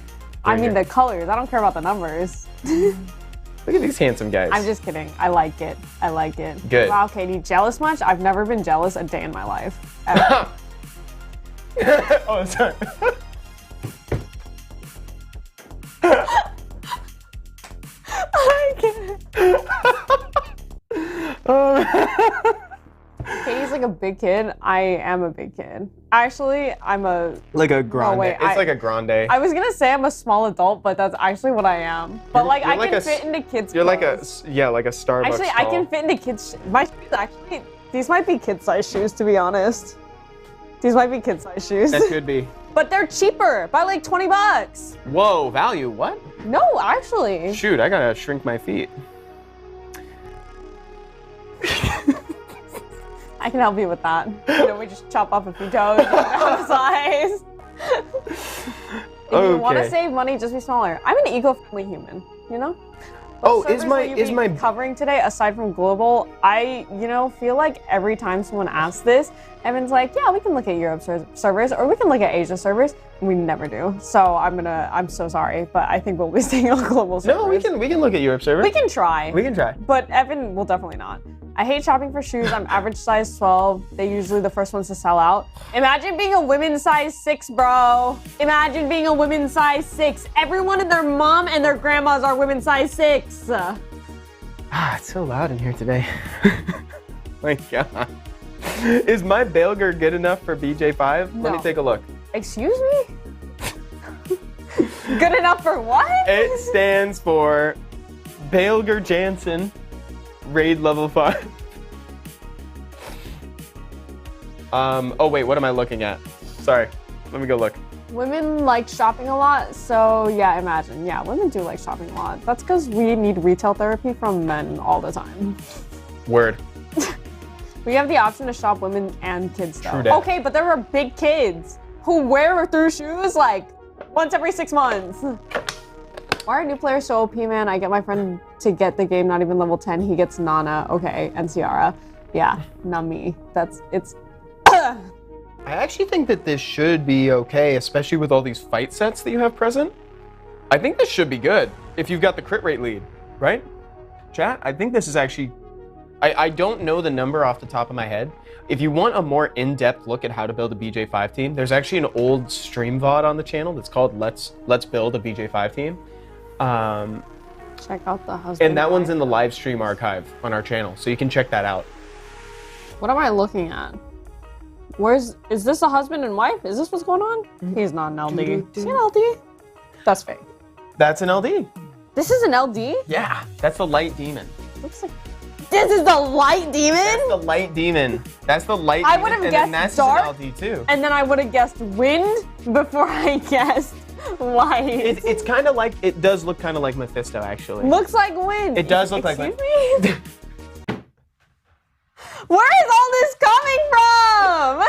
I mean the colors. I don't care about the numbers. Look at these handsome guys. I'm just kidding. I like it. I like it. Good. Wow, Katie, jealous much? I've never been jealous a day in my life. Ever. Oh, sorry. I can't. Katie's like a big kid. I am a big kid. Actually, I'm a. Like a grande. wait, it's like a grande. I was gonna say I'm a small adult, but that's actually what I am. But like You're I like can a fit into kids' You're like a clothes. like a Starbucks. Actually, I can fit into kids. My shoes actually. These might be kid-size shoes, to be honest. These might be kid-size shoes. That could be. But they're cheaper by like $20. Whoa, value? What? No, actually. Shoot, I gotta shrink my feet. I can help you with that. You know, we just chop off a few toes, down size. If you want to Okay. save money, just be smaller. I'm an eco-friendly human, you know? Oh, What is servers my- will you is be my- covering today aside from global? I, feel like every time someone asks this, Evan's like, yeah, we can look at Europe servers or we can look at Asia servers. And we never do. So I'm so sorry, but I think we'll be staying on global servers. No, we can look at Europe server. We can try. We can try. But Evan will definitely not. I hate shopping for shoes. I'm average size 12. They're usually the first ones to sell out. Imagine being a women's size 6, bro. Imagine being a women's size 6. Everyone and their mom and their grandmas are women's size 6. Ah, it's so loud in here today. My God. Is my Bailger good enough for BJ5? Let me No. take a look. Excuse me? Good enough for what? It stands for Bailger Jansen, raid level 5. Oh wait, what am I looking at? Sorry, let me go look. Women like shopping a lot, so yeah, imagine. Yeah, women do like shopping a lot. That's because we need retail therapy from men all the time. Word. We have the option to shop women and kids stuff. True that. Okay, but there are big kids who wear through shoes like once every 6 months. Why are new players so OP, man? I get my friend to get the game, not even level 10. He gets Nana, okay, and Ciara. Yeah, not me. It's. I actually think that this should be okay, especially with all these fight sets that you have present. I think this should be good if you've got the crit rate lead, right? Chat, I think this is actually, I don't know the number off the top of my head. If you want a more in-depth look at how to build a BJ5 team, there's actually an old stream VOD on the channel that's called Let's Build a BJ5 Team. Check out the husband. And that one's wife. in the live stream archive on our channel, so you can check that out. What am I looking at? Is this a husband and wife? Is this what's going on? He's not an LD. Is he an LD? That's fake. That's an LD. This is an LD? Yeah, that's the light demon. Looks like. This is the light demon? That's the light demon. That's the light I demon. would've and guessed then that's dark. an LD too. And then I would have guessed wind before I guessed white. It's kind of like, it does look kind of like Mephisto actually. Looks like wind. It does look like Excuse me? Where is all this coming from?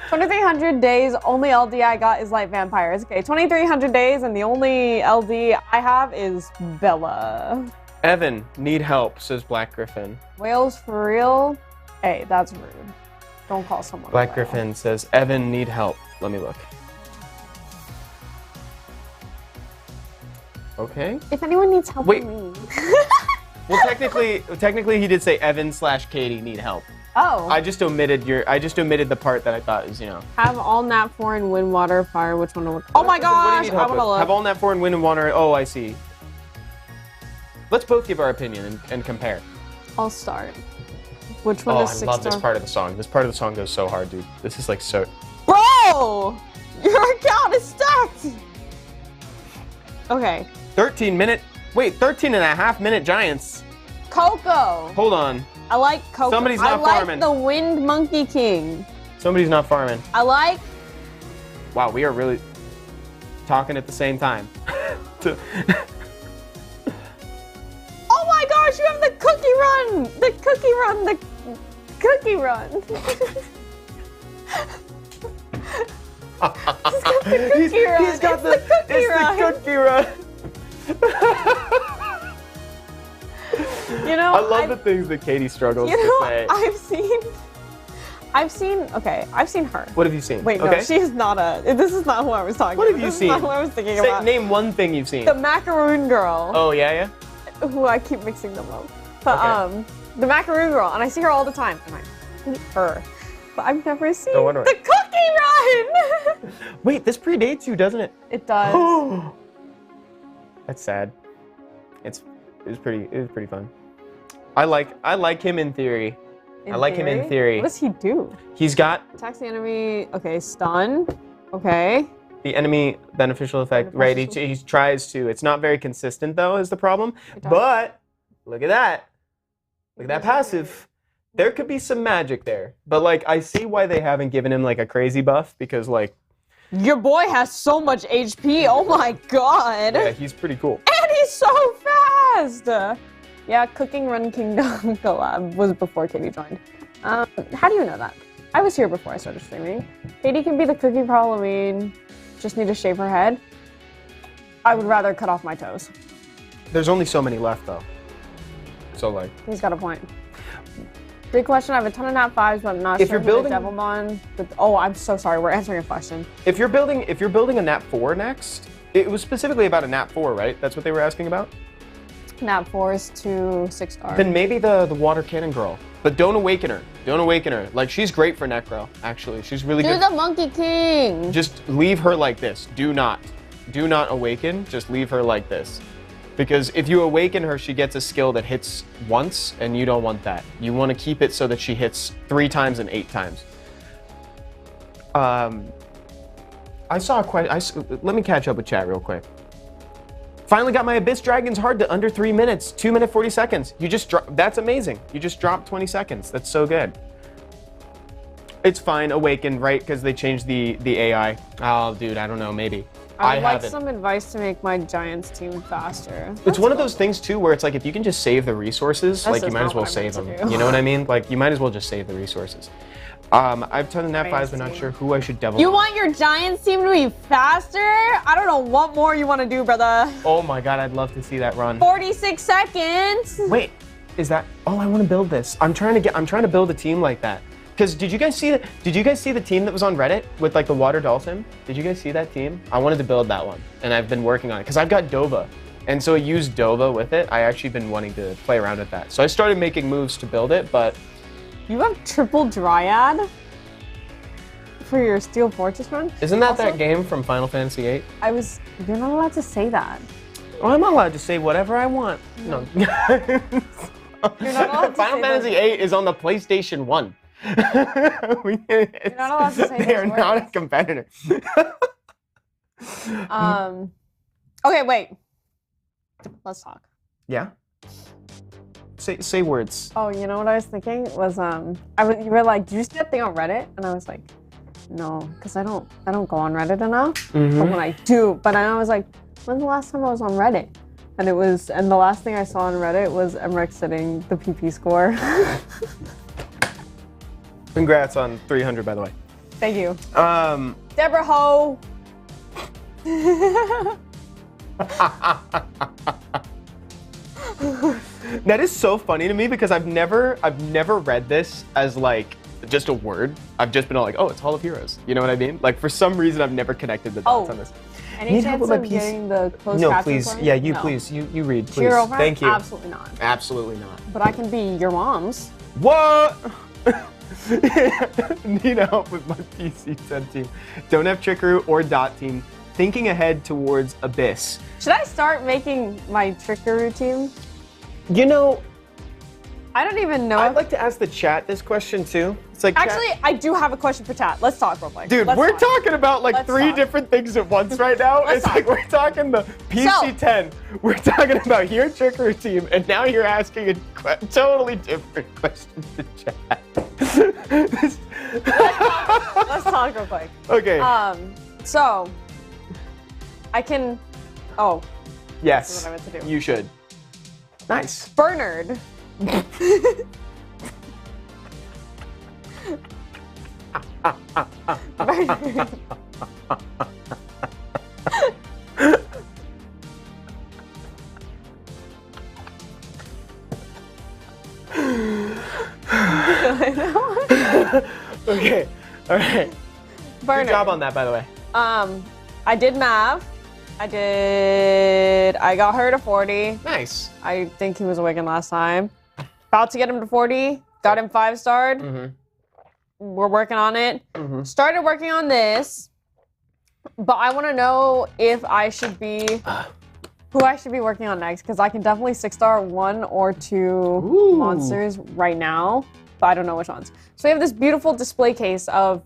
2,300 days, only LD I got is Light Vampires. Okay, 2,300 days, and the only LD I have is Bella. Evan, need help, says Black Griffin. Whales for real? Hey, that's rude. Don't call someone a Black whale. Griffin says, Evan, need help. Let me look. Okay. If anyone needs help, Wait. me. Well, technically he did say Evan/Katie need help. Oh. I just omitted the part that I thought was, Have all nat 4 and wind, water, fire. Which one? Oh my What do you gosh! need I help want to with? look. Have all nat 4 and wind and water. Oh, I see. Let's both give our opinion and compare. I'll start. Which one Oh, is I 6 love this star? part of the song. This part of the song goes so hard, dude. This is like so. Bro! Your account is stacked! Okay. 13 and a half minute giants. Coco. Hold on. I like Coco. Somebody's not I like farming. the Wind Monkey King. Somebody's not farming. I like... Wow, we are really talking at the same time. Oh my gosh, you have the cookie run! The cookie run, the cookie run. He's got the cookie run. It's the cookie run. You know, I love the things that Katie struggles to say. I've seen her. What have you seen? Wait, no, she is not this is not who I was talking What about. have you This seen? is not who I was thinking about. Name one thing you've seen. The macaroon girl. Oh, yeah? Who I keep mixing them up. But, Okay. the macaroon girl, and I see her all the time, and I hate her. But I've never seen No wonder. the cookie run! Wait, this predates you, doesn't it? It does. That's sad. It was pretty fun. I like him in theory. I like him in theory. What does he do? He's got Attacks the enemy. Okay, stun. Okay. the enemy beneficial effect, right? He tries to. It's not very consistent though, is the problem. But look at that. Look at that passive. There could be some magic there. But like, I see why they haven't given him like a crazy buff because like. Your boy has so much HP. Oh my god. Yeah, he's pretty cool. And he's so fast. Yeah, Cooking Run Kingdom collab was before Katie joined. How do you know that? I was here before I started streaming. Katie can be the cookie for Halloween. Just need to shave her head. I would rather cut off my toes. There's only so many left though. So like. He's got a point. Big question. I have a ton of nat 5s, but I'm not sure who the Devilmon. Oh, I'm so sorry. We're answering a question. If you're building a nat 4 next, it was specifically about a nat 4, right? That's what they were asking about. Nat 4s to 6-star. Then maybe the water cannon girl. But don't awaken her. Don't awaken her. Like, she's great for Necro, actually. She's really good. Do the Monkey King. Just leave her like this. Do not awaken. Just leave her like this. Because if you awaken her, she gets a skill that hits once, and you don't want that. You want to keep it so that she hits 3 times and 8 times. I saw a question. Let me catch up with chat real quick. Finally got my Abyss Dragon's Heart to under 3 minutes, 2 minutes 40 seconds. You just that's amazing. You just dropped 20 seconds. That's so good. It's fine, Awaken, right? Because they changed the AI. Oh, dude, I don't know, maybe. I would like some advice to make my Giants team faster. It's one of those things too where it's like if you can just save the resources, like you might as well save them. You know what I mean? Like you might as well just save the resources. I've done the nat 5s, but not sure who I should devil. You want your Giants team to be faster? I don't know what more you want to do, brother. Oh my god, I'd love to see that run. 46 seconds. Wait, is that? Oh, I want to build this. I'm trying to build a team like that. Because did you guys see the team that was on Reddit with like the water dolphin? Did you guys see that team? I wanted to build that one, and I've been working on it because I've got Dova, and so I used Dova with it. I actually been wanting to play around with that, so I started making moves to build it, but. You have triple Dryad for your Steel Fortress run? Isn't that that game from Final Fantasy VIII? You're not allowed to say that. Well, I'm not allowed to say whatever I want. No. You're not allowed to Final Fantasy VIII is on the PlayStation 1. You're not allowed to say They are those not a words. competitor. Okay, wait. Let's talk. Yeah? Say words. Oh, you know what I was thinking was you were like, did you see that thing on Reddit? And I was like, no, because I don't go on Reddit enough. Mm-hmm. But when I do, but I was like, when's the last time I was on Reddit? And the last thing I saw on Reddit was Emmerich setting the PP score. Congrats on 300, by the way. Thank you. Deborah Ho. That is so funny to me because I've never read this as like just a word. I've just been all like, oh, it's Hall of Heroes. You know what I mean? Like for some reason I've never connected the dots on this. Any chance of getting the closed No, caption please. for me? Yeah, you No. please. You read, To please. your girlfriend? Thank you. Absolutely not. Absolutely not. But I can be your mom's. What? Need help with my PC-10 team. Don't have Trickaroo or Dot team. Thinking ahead towards Abyss. Should I start making my Trickaroo team? You know, I don't even know. I'd like to ask the chat this question too. It's like Actually, I do have a question for chat. Let's talk real quick. dude, Let's we're talk. talking about like Let's 3 talk. different things at once right now. Let's It's talk. like we're talking the PC-10, we're talking about your trickery team, and now you're asking a totally different question to chat. Let's talk real quick. Okay. So I can. Oh, yes. this is what I meant to do. You should. Nice. Bernard. Bernard. Okay. All right. Bernard. Good job on that, by the way. I did math. I got her to 40. Nice. I think he was awakened last time. About to get him to 40. Got him 5-starred. Mm-hmm. We're working on it. Mm-hmm. Started working on this. But I want to know if I should be... who I should be working on next. Because I can definitely 6-star 1 or 2 monsters right now. But I don't know which ones. So we have this beautiful display case of...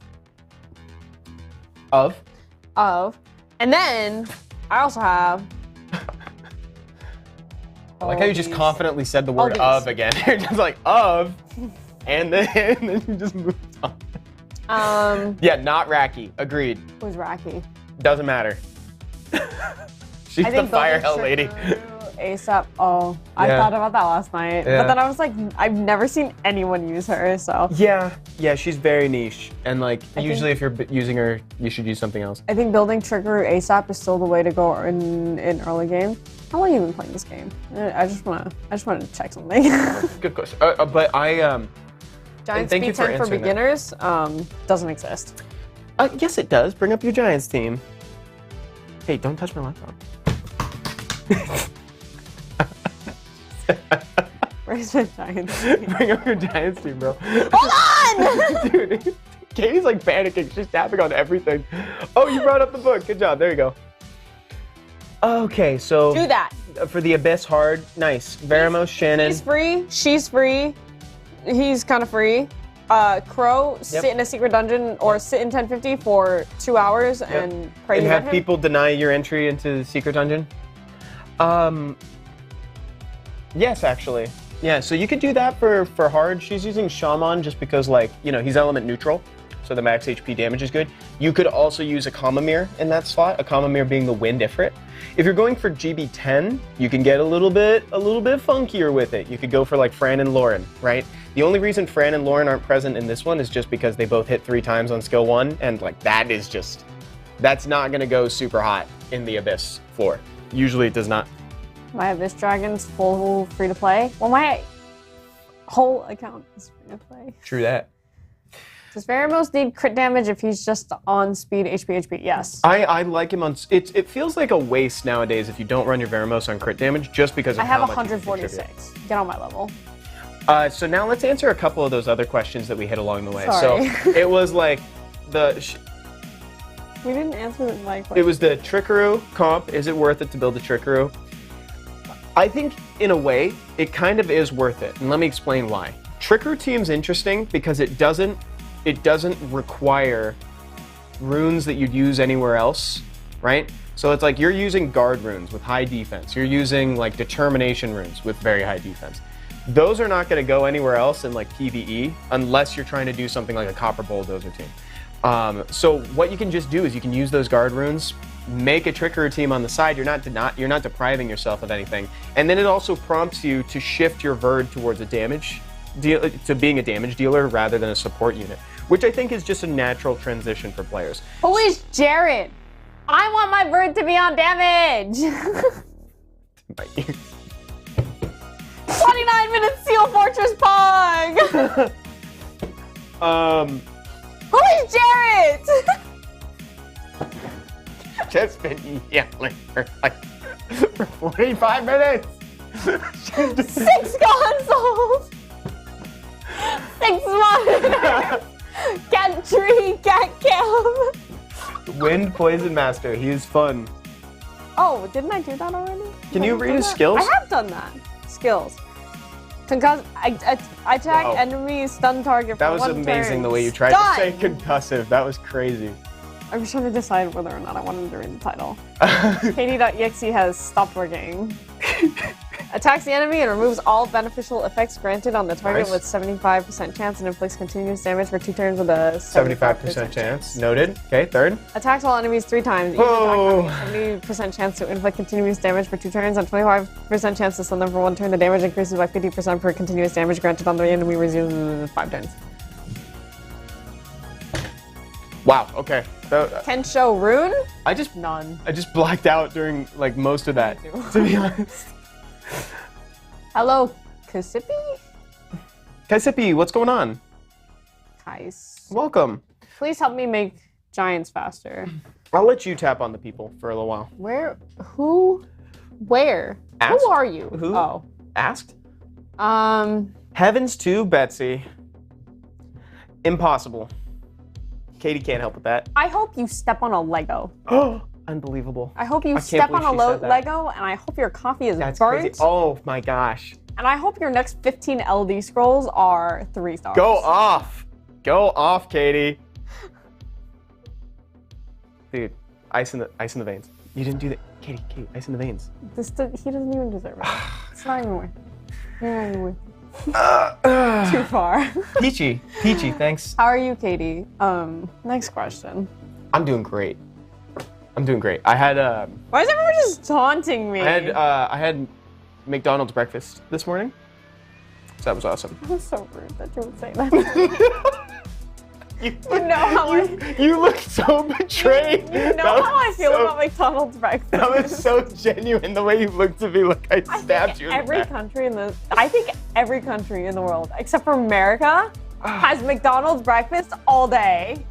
And then... I also have... I like how you just these. confidently said the word these. of again. You're just like, of, and then you just moved on. Yeah, not Racky. Agreed. Who's Racky? Doesn't matter. She's the fire hell lady. ASAP. Oh, I Yeah. thought about that last night. Yeah. But then I was like, I've never seen anyone use her, so. Yeah, she's very niche. And like, I usually if you're using her, you should use something else. I think building Trigger ASAP is still the way to go in early game. How long have you been playing this game? I just wanna to check something. Good question. But I, Giant thank you Speed for 10 for answering that. beginners doesn't exist. Yes it does. Bring up your Giants team. Hey, don't touch my laptop. Where's my Giants? Bring up your Giants team, bro. Hold on! Dude, Katie's like panicking. She's tapping on everything. Oh, you brought up the book. Good job. There you go. Okay, so Do that. for the Abyss hard, nice. Veramos, Shannon. He's free. She's free. He's kind of free. Crow, sit in a secret dungeon or sit in 1050 for 2 hours and pray and you have get him. people deny your entry into the secret dungeon. Yes, actually. Yeah, so you could do that for hard. She's using Shaman just because, like, you know, he's element neutral, so the max HP damage is good. You could also use a Kamamir in that slot, a Kamamir being the Wind Ifrit. If you're going for GB10, you can get a little bit funkier with it. You could go for like Fran and Lauren, right? The only reason Fran and Lauren aren't present in this one is just because they both hit 3 times on skill 1, and like that's not gonna go super hot in the Abyss floor. Usually it does not. My Abyss Dragon's full free to play. Well, my whole account is free to play. True that. Does Veramos need crit damage if he's just on speed HP? Yes. I like him on. It feels like a waste nowadays if you don't run your Veramos on crit damage just because of I have how much you can 146. Get on my level. So now let's answer a couple of those other questions that we hit along the way. Sorry. So it was like We didn't answer my question. it was the Trickaroo comp. Is it worth it to build a Trickaroo? I think in a way it kind of is worth it, and let me explain why. Trickaroo team's interesting because it doesn't require runes that you'd use anywhere else, right? So it's like you're using guard runes with high defense. You're using like determination runes with very high defense. Those are not going to go anywhere else in like PvE unless you're trying to do something like a Copper Bulldozer team. So what you can just do is you can use those guard runes, make a Trickery team on the side. You're not depriving yourself of anything, and then it also prompts you to shift your Verd towards a damage to being a damage dealer rather than a support unit, which I think is just a natural transition for players. Who is Jared? I want my bird to be on damage. 29 minutes Steel Fortress Pog. Who is Jared? Just been yelling for 45 minutes. 6 consoles. 6 months. Cat tree, cat kill. Wind Poison Master. He is fun. Oh, didn't I do that already? Can you read his skills? I have done that. Skills. Attack Wow. enemy stun target for That was 1 amazing turn. the way you tried Stun! to say concussive. That was crazy. I was trying to decide whether or not I wanted to read the title. KD.exe has stopped working. Attacks the enemy and removes all beneficial effects granted on the target Nice. with 75% chance and inflicts continuous damage for 2 turns with a 75% chance. Noted. Okay, third. Attacks all enemies 3 times. Each Whoa. attack having 70% chance to inflict continuous damage for 2 turns and 25% chance to stun them for 1 turn. The damage increases by 50% per continuous damage granted on the enemy resumes 5 turns. Wow. Okay. Can show Rune? I just None. blacked out during like most of that. Me too. To be honest. Hello, Kasipi? Kaisipi, what's going on? Kais. Welcome. Please help me make giants faster. I'll let you tap on the people for a little while. Where? Who? Where? Asked. Who are you? Who? Oh. Asked? Um. Heavens to Betsy. Impossible. Katie can't help with that. I hope you step on a Lego. Oh, unbelievable. I hope you can't step on believe a she said that. Lego, and I hope your coffee is That's burnt. crazy. Oh my gosh. And I hope your next 15 LD scrolls are 3 stars. Go off. Go off, Katie. Dude, ice in the veins. You didn't do that. Katie, ice in the veins. He doesn't even deserve it. It's not even worth it. You're not even worth it. Too far. Peachy, thanks. How are you, Katie? Next question. I'm doing great. I had Why is everyone just taunting me? I had McDonald's breakfast this morning. So that was awesome. That was so rude that you would say that. You know how You look so betrayed. You know how I feel about McDonald's breakfast. That was so genuine, the way you looked at me like I stabbed you in the Every back. country in the I think every country in the world, except for America, has McDonald's breakfast all day.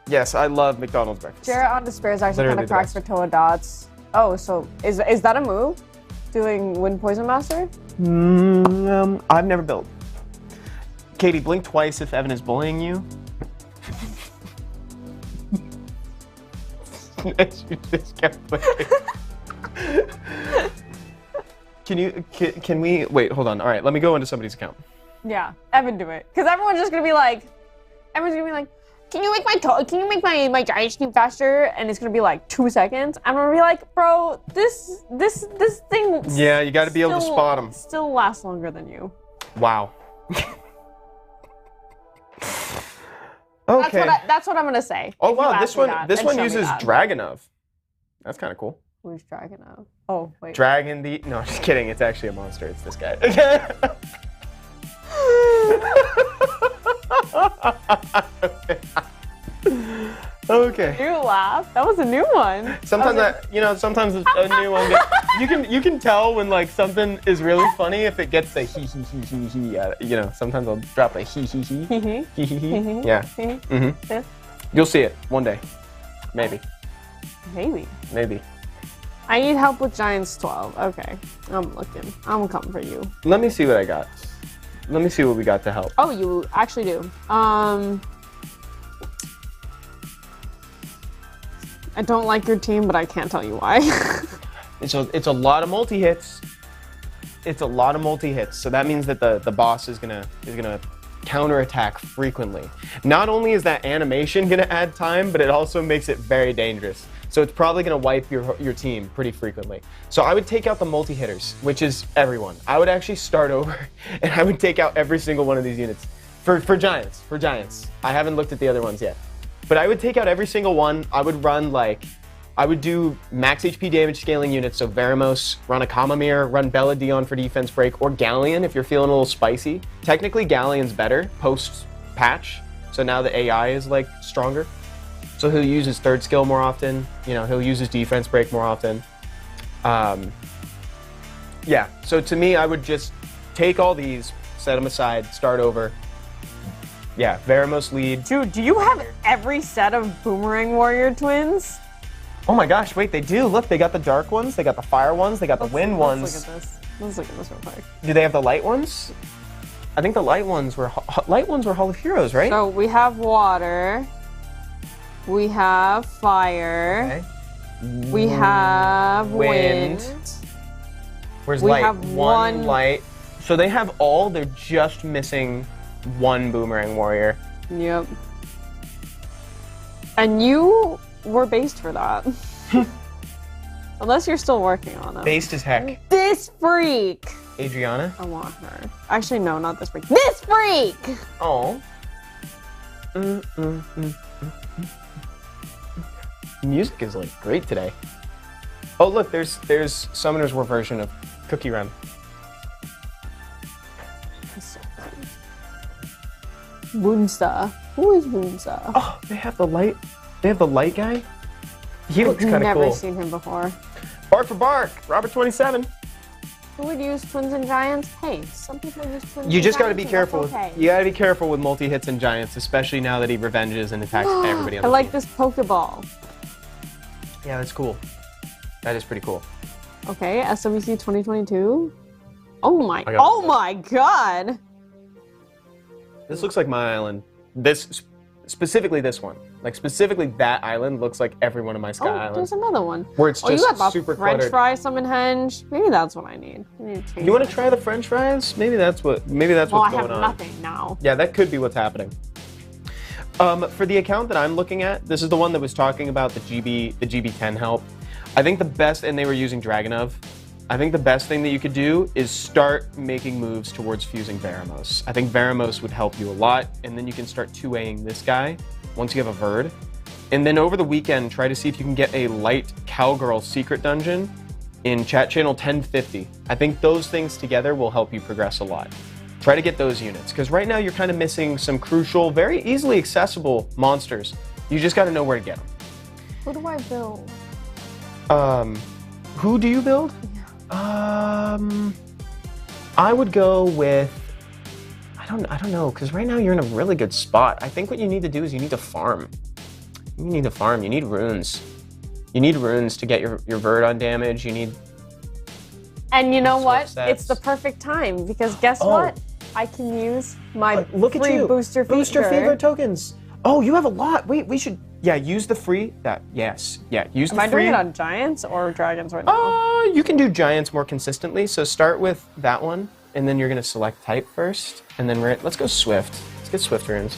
Yes, I love McDonald's breakfast. Jarrett on Despair is actually Literally kind of the cracks for best. Toa Dots. Oh, so is that a move? Doing Wind Poison Master? I've never built. Katie, blink twice if Evan is bullying you. You just kept blinking. Can we wait? Hold on. All right, let me go into somebody's account. Yeah, Evan do it. Because everyone's gonna be like, can you make my giant steam faster? And it's gonna be like 2 seconds. I'm gonna be like, bro, this thing. Yeah, you got to be able to spot them. Still lasts longer than you. Wow. Okay. That's what I'm gonna say. Oh If you wow, ask this me one that, this then one show me uses that. Dragonov. That's kind of cool. Who's Dragonov? Oh wait. Dragon the no, just kidding. It's actually a monster. It's this guy. Okay. You laugh. That was a new one. Sometimes sometimes it's a new one. You can tell when like something is really funny if it gets a he. Sometimes I'll drop a he. Yeah. Yeah. You'll see it one day. Maybe. Maybe. I need help with Giants 12. Okay. I'm looking. I'm coming for you. Let me see what I got. Let me see what we got to help. Oh, you actually do. I don't like your team, but I can't tell you why. It's a lot of multi-hits. It's a lot of multi-hits. So that means that the boss is gonna counterattack frequently. Not only is that animation gonna add time, but it also makes it very dangerous. So it's probably gonna wipe your team pretty frequently. So I would take out the multi-hitters, which is everyone. I would actually start over and I would take out every single one of these units. For Giants. I haven't looked at the other ones yet. But I would take out every single one. I would do max HP damage scaling units, so Veramos, run a Kamamir, run Bella Dion for defense break, or Galleon if you're feeling a little spicy. Technically, Galleon's better post-patch, so now the AI is like stronger. So he'll use his third skill more often, he'll use his defense break more often. Yeah, so to me, I would just take all these, set them aside, start over. Yeah, Veramos lead. Dude, do you have every set of Boomerang Warrior twins? Oh my gosh, wait, they do. Look, they got the dark ones, they got the fire ones, they got the wind ones. Let's look at this real quick. Do they have the light ones? I think the light ones were Hall of Heroes, right? So we have water. We have fire. Okay. We have wind. Where's We light? have one one- light. So they have all, they're just missing one boomerang warrior. Yep. And you were based for that. Unless you're still working on it. Based as heck. This freak! Adriana? I want her. Actually, no, not this freak. This freak! Oh. Music is like great today. Oh look, there's Summoner's War version of Cookie Run. Woonsa. Who is Woonsa? Oh, they have the light. They have the light guy. He looks kind of cool. I've never seen him before. Bark for Bark, Robert 27. Who would use Twins and Giants? Hey, some people use Twins. You just got gotta be careful. Okay. You gotta be careful with multi-hits and Giants, especially now that he revenges and attacks everybody on I the like team. this Pokeball. Yeah, that's cool. That is pretty cool. Okay, SWC 2022. Oh my! I got Oh my God! This looks like my island. This, specifically this one. Like specifically that island looks like every one of my Sky There's Islands. another one. Where it's You just got the super French cluttered. fry summon henge. Maybe that's what I need. I need to change You want to that. try the French fries? Maybe that's Well, what's I going have on. nothing now. Yeah, that could be what's happening. For the account that I'm looking at, this is the one that was talking about the GB10 help. I think the best, and they were using Dragonov. I think the best thing that you could do is start making moves towards fusing Veramos. I think Veramos would help you a lot, and then you can start 2Aing this guy once you have a Verd. And then over the weekend, try to see if you can get a light Cowgirl secret dungeon in chat channel 1050. I think those things together will help you progress a lot. Try to get those units, because right now you're kind of missing some crucial, very easily accessible monsters. You just got to know where to get them. Who do I build? Who do you build? I would go with, I don't know, because right now you're in a really good spot. I think what you need to do is you need to farm. You need to farm. You need runes. You need runes to get your Verd on damage. You need. And you know what? Sets. It's the perfect time because guess Oh. what? I can use my Look at free you. booster Booster feature. fever tokens. Oh, you have a lot. Wait, we should. Yeah, use the free. Yes. Yeah, use Am the I free. doing it on Giants or Dragons right now? You can do Giants more consistently. So start with that one, and then you're gonna select type first, and then let's go Swift. Let's get Swift runes.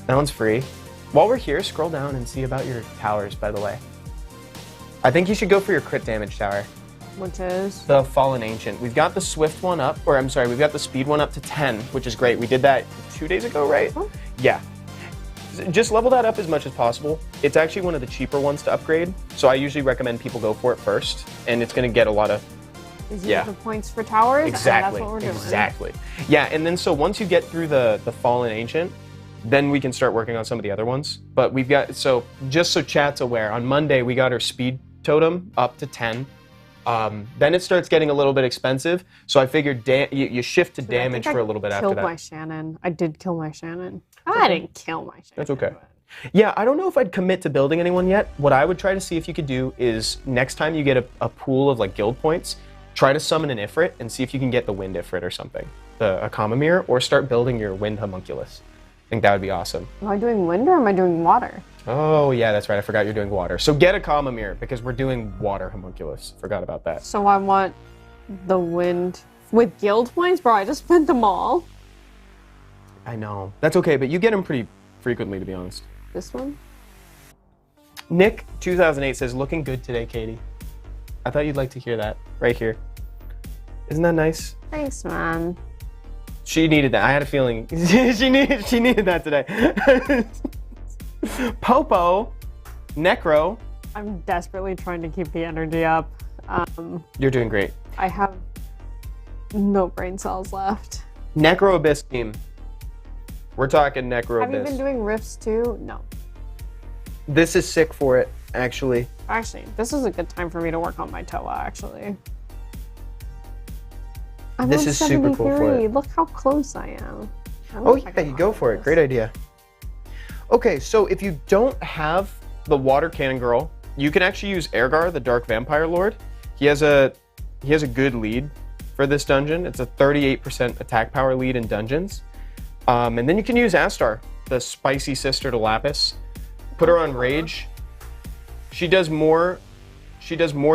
That one's free. While we're here, scroll down and see about your towers, by the way. I think you should go for your crit damage tower. Which is? The Fallen Ancient. We've got the Swift one up, or I'm sorry, we've got the Speed one up to 10, which is great. We did that 2 days ago, right? Oh. Yeah. Just level that up as much as possible. It's actually one of the cheaper ones to upgrade, so I usually recommend people go for it first, and it's going to get a lot of... Is Yeah. the points for towers? Exactly. And that's what we're doing. Exactly. Yeah, and then so once you get through the Fallen Ancient, then we can start working on some of the other ones. But we've got, so just so chat's aware, on Monday we got our Speed Totem up to 10. Then it starts getting a little bit expensive, so I figured you shift to damage for a little bit after killed that. my Shannon. I did kill my Shannon. I didn't kill my Shannon. That's okay. Yeah, I don't know if I'd commit to building anyone yet. What I would try to see if you could do is next time you get a pool of like guild points, try to summon an Ifrit and see if you can get the Wind Ifrit or something, a Kamamir, or start building your Wind Homunculus. I think that would be awesome. Am I doing wind or am I doing water? Oh yeah, that's right. I forgot you're doing water. So get a Kamamir because we're doing water homunculus. Forgot about that. So I want the wind with guild points? Bro, I just spent them all. I know. That's okay, but you get them pretty frequently, to be honest. This one? Nick 2008 says, "Looking good today, Katie." I thought you'd like to hear that right here. Isn't that nice? Thanks, man. She needed that. I had a feeling she needed that today. Popo, Necro. I'm desperately trying to keep the energy up. You're doing great. I have no brain cells left. Necro Abyss team. We're talking Necro Have you Abyss. been doing rifts too? No. This is sick for it, actually. Actually, this is a good time for me to work on my Toa, actually. I'm This on is super cool for 73. it. Look how close I am. I Oh wish I yeah, could you go rock for it. this. Great idea. Okay, so if you don't have the Water Cannon Girl, you can actually use Ergar, the Dark Vampire Lord. He has a good lead for this dungeon. It's a 38% attack power lead in dungeons. And then you can use Astar, the spicy sister to Lapis. Put her on Rage. She does more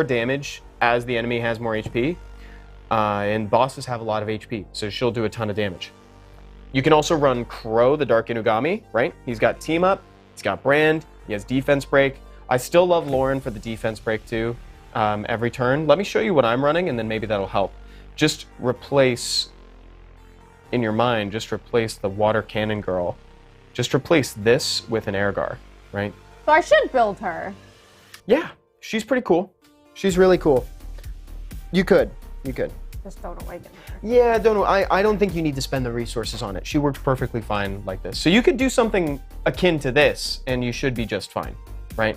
damage as the enemy has more HP. and bosses have a lot of HP, so she'll do a ton of damage. You can also run Crow, the Dark Inugami, right? He's got Team Up, he's got Brand, he has Defense Break. I still love Lauren for the Defense Break too, every turn. Let me show you what I'm running, and then maybe that'll help. Just replace, in your mind, just replace the Water Cannon Girl. Just replace this with an Airgar, right? So I should build her. Yeah, she's pretty cool. She's really cool. You could. Just don't awaken her. Yeah, I don't think you need to spend the resources on it. She works perfectly fine like this. So you could do something akin to this, and you should be just fine, right?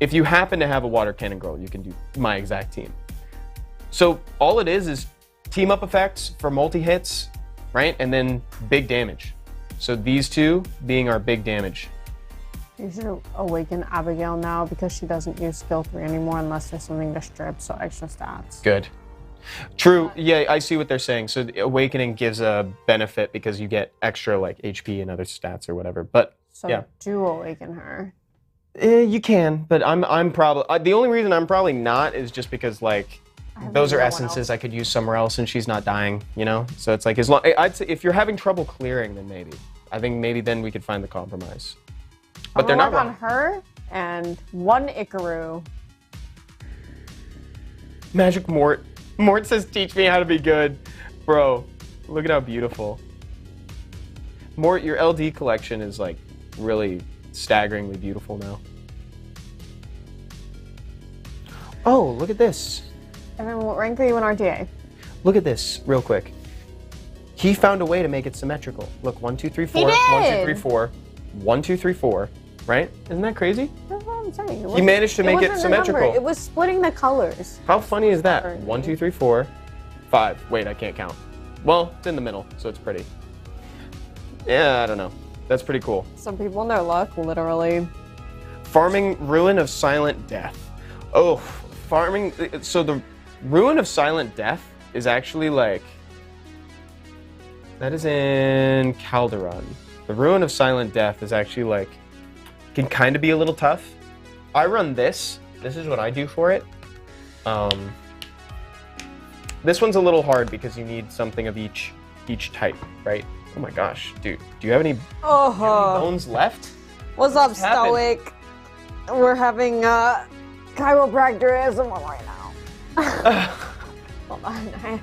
If you happen to have a Water Cannon Girl, you can do my exact team. So all it is team up effects for multi-hits, right? And then big damage. So these two being our big damage. You should awaken Abigail now because she doesn't use skill 3 anymore unless there's something to strip, so extra stats. Good. True. Yeah, I see what they're saying. So the awakening gives a benefit because you get extra like HP and other stats or whatever. But So yeah, do awaken her. you can. But I'm probably the only reason I'm probably not is just because like those are no one essences else. I could use somewhere else and she's not dying. You know. So it's like as long I'd say if you're having trouble clearing, then maybe I think maybe then we could find the compromise. But they're not work on wrong. her and one Ikaru. Magic Mort. Mort says, teach me how to be good. Bro, look at how beautiful. Mort, your LD collection is like really staggeringly beautiful now. Oh, look at this. And then what rank are you in RTA? Look at this real quick. He found a way to make it symmetrical. Look, 1, 2, 3, 4, He 1, 2, did! 3, 4, 1, 2, 3, 4, right? Isn't that crazy? That's what I'm saying. He managed to make it wasn't a symmetrical. number. It was splitting the colors. How funny is that? Sorry. 1, 2, 3, 4, 5. Wait, I can't count. Well, it's in the middle, so it's pretty. Yeah, I don't know. That's pretty cool. Some people know luck, literally. Farming Ruin of Silent Death. Oh, farming. So the Ruin of Silent Death is actually like. That is in Calderon. The Ruin of Silent Death is actually like. Can kind of be a little tough. I run this. This is what I do for it. This one's a little hard because you need something of each type, right? Oh my gosh, dude. Do you have any bones left? What's up, just happened? Stoic? We're having chiropractorism right now. Hold on.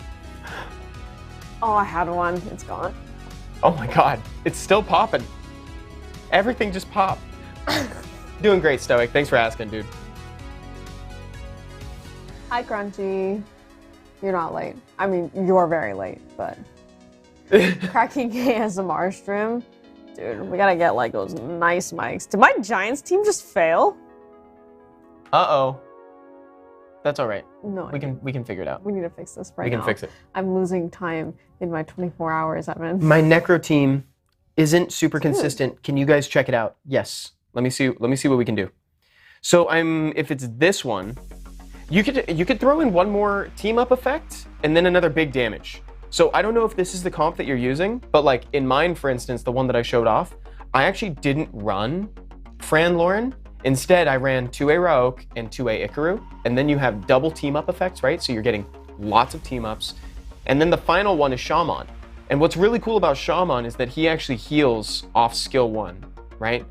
Oh, I had one. It's gone. Oh my god, it's still popping. Everything just popped. Doing great, Stoic. Thanks for asking, dude. Hi, Crunchy. You're not late. I mean, you're very late, but cracking ASMR stream. Dude, we gotta get like those nice mics. Did my Giants team just fail? Uh-oh. That's all right. No, We can figure it out. we need to fix this right We now. can fix it. I'm losing time in my 24 hours, Evan. My Necro team isn't super consistent. Can you guys check it out? Yes. Let me see what we can do. So if it's this one, you could throw in one more team up effect and then another big damage. So I don't know if this is the comp that you're using, but like in mine, for instance, the one that I showed off, I actually didn't run Fran Lauren. Instead, I ran 2A Raok and 2A Ikaru, and then you have double team up effects, right? So you're getting lots of team ups. And then the final one is Shaman. And what's really cool about Shaman is that he actually heals off skill 1, right?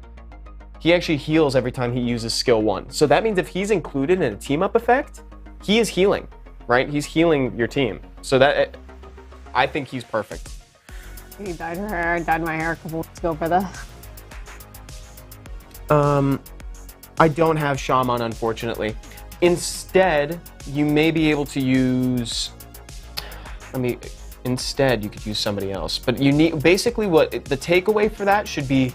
He actually heals every time he uses skill 1. So that means if he's included in a team up effect, he is healing, right? He's healing your team. So that, I think he's perfect. He dyed her hair. I dyed my hair a couple weeks ago for that. I don't have Shaman, unfortunately. Instead, you may be able to use, instead you could use somebody else. But you need, basically the takeaway for that should be,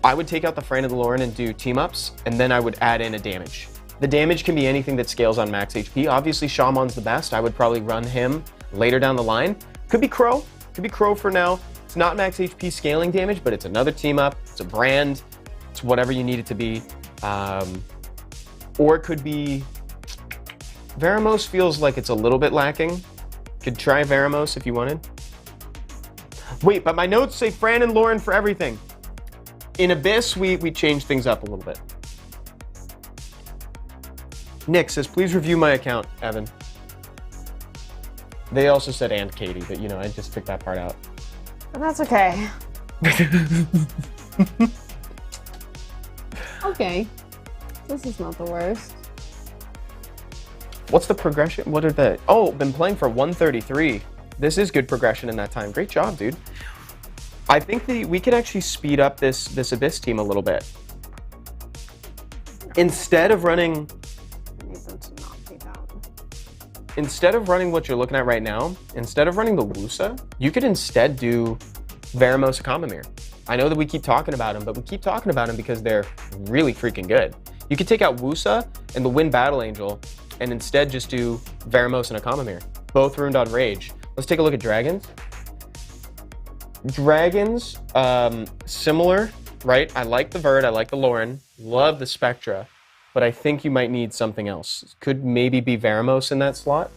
I would take out the Fran and the Lauren and do team ups, and then I would add in a damage. The damage can be anything that scales on max HP. Obviously, Shaman's the best. I would probably run him later down the line. Could be Crow. Could be Crow for now. It's not max HP scaling damage, but it's another team up. It's a brand. It's whatever you need it to be. Or it could be... Veramos feels like it's a little bit lacking. Could try Veramos if you wanted. Wait, but my notes say Fran and Lauren for everything. In Abyss, we changed things up a little bit. Nick says, please review my account, Evan. They also said and Katie, but you know, I just took that part out. But that's okay. Okay. This is not the worst. What's the progression? What are the... Oh, been playing for 133. This is good progression in that time. Great job, dude. I think that we could actually speed up this Abyss team a little bit. Instead of running... I need them to not be down. Instead of running what you're looking at right now, instead of running the Wusa, you could instead do Veramos Akamamir. I know that we keep talking about him, but we keep talking about him because they're really freaking good. You could take out Wusa and the Wind Battle Angel and instead just do Veramos and Akamamir, both ruined on Rage. Let's take a look at Dragons. Dragons, similar, right? I like the Verd, I like the Lauren, love the Spectra, but I think you might need something else. Could maybe be Veramos in that slot.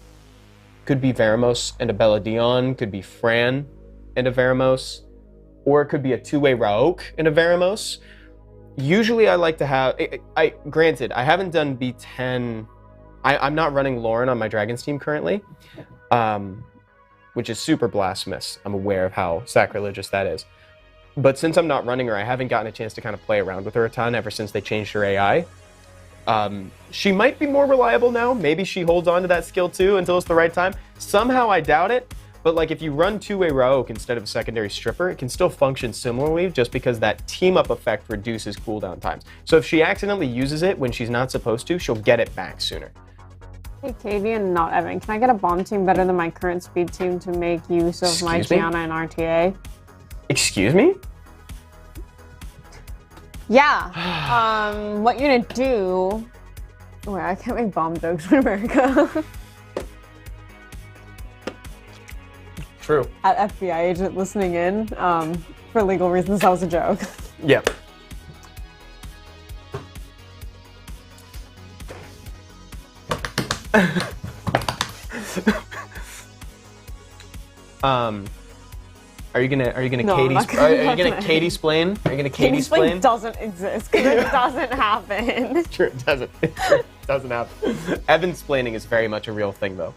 Could be Veramos and a Bella Dion, could be Fran and a Veramos, or it could be a two-way Raok and a Veramos. Usually I like to have, granted, I haven't done B10, I'm not running Lauren on my Dragons team currently, which is super blasphemous. I'm aware of how sacrilegious that is. But since I'm not running her, I haven't gotten a chance to kind of play around with her a ton ever since they changed her AI. She might be more reliable now. Maybe she holds on to that skill too until it's the right time. Somehow I doubt it. But like if you run two-way Raok instead of a secondary stripper, it can still function similarly just because that team-up effect reduces cooldown times. So if she accidentally uses it when she's not supposed to, she'll get it back sooner. Hey, Katie and not Evan, can I get a bomb team better than my current speed team to make use of my Gianna and RTA? Excuse me? Yeah. What you're gonna do... Wait, I can't make bomb jokes in America. True. At FBI agent listening in, for legal reasons, that was a joke. Yep. Are you gonna No, Katie? Are you gonna Katie splain? Are you gonna Katie splain? Doesn't exist because it doesn't happen. Sure, it doesn't. It doesn't happen. Evan splaining is very much a real thing, though.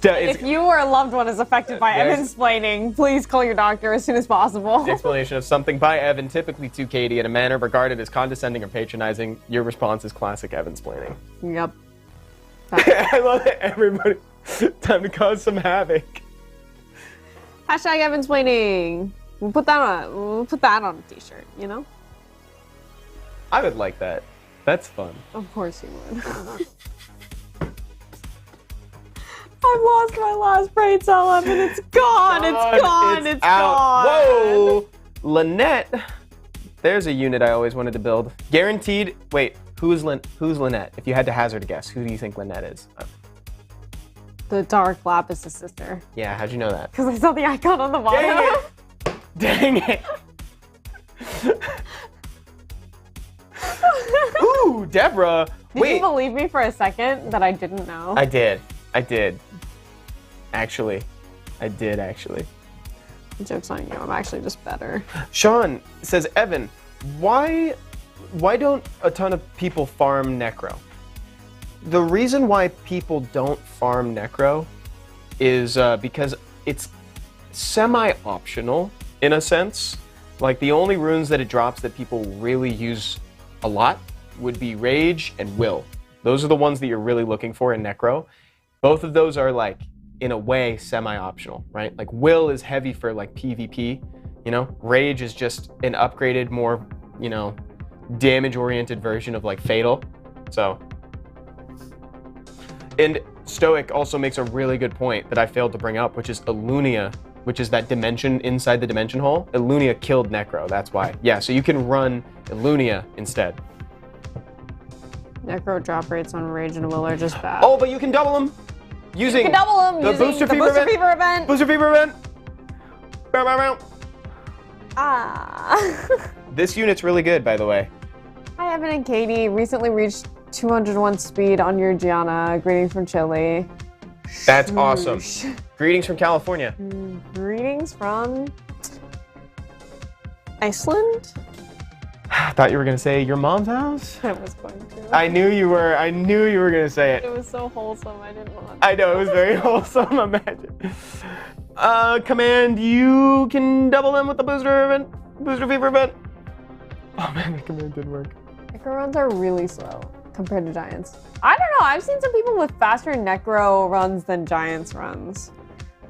If you or a loved one is affected by Evan-splaining, please call your doctor as soon as possible. The explanation of something by Evan, typically to Katie, in a manner regarded as condescending or patronizing. Your response is classic Evan-splaining. Yep. I love it, everybody. Time to cause some havoc. Hashtag Evan-splaining. We'll put that on a t-shirt, you know? I would like that. That's fun. Of course you would. I've lost my last brain cell, Evan. It's gone. It's gone. It's out. gone. Whoa, Lynette. There's a unit I always wanted to build. Guaranteed. Wait, who's Lynette? If you had to hazard a guess, who do you think Lynette is? The Dark Lapis' sister. Yeah, how'd you know that? Because I saw the icon on the bottom. Dang it. Ooh, Deborah. Did you believe me for a second that I didn't know? I did. Actually. I did, actually. Joke's on you. I'm actually just better. Sean says, Evan, why don't a ton of people farm Necro? The reason why people don't farm Necro is because it's semi-optional, in a sense. Like, the only runes that it drops that people really use a lot would be Rage and Will. Those are the ones that you're really looking for in Necro. Both of those are, like, in a way, semi-optional, right? Like, Will is heavy for, like, PvP, you know? Rage is just an upgraded, more, you know, damage-oriented version of, like, Fatal. So... And Stoic also makes a really good point that I failed to bring up, which is Illunia, which is that dimension inside the dimension hole. Illunia killed Necro, that's why. Yeah, so you can run Illunia instead. Necro drop rates on Rage and Will are just bad. Oh, but you can double them using the Booster Fever event. Booster Fever event. Bow, bow, bow. Ah. This unit's really good, by the way. Hi, Evan and Katie. Recently reached 201 speed on your Gianna. Greetings from Chile. That's awesome. Greetings from California. Greetings from Iceland? I thought you were gonna say your mom's house. I was going to. I knew you were. I knew you were gonna say It it. was so wholesome. I didn't want. I know it was very wholesome. Imagine. Command, you can double them with the booster fever event. Oh man, the command didn't work. Necro runs are really slow compared to Giants. I don't know. I've seen some people with faster Necro runs than Giants runs.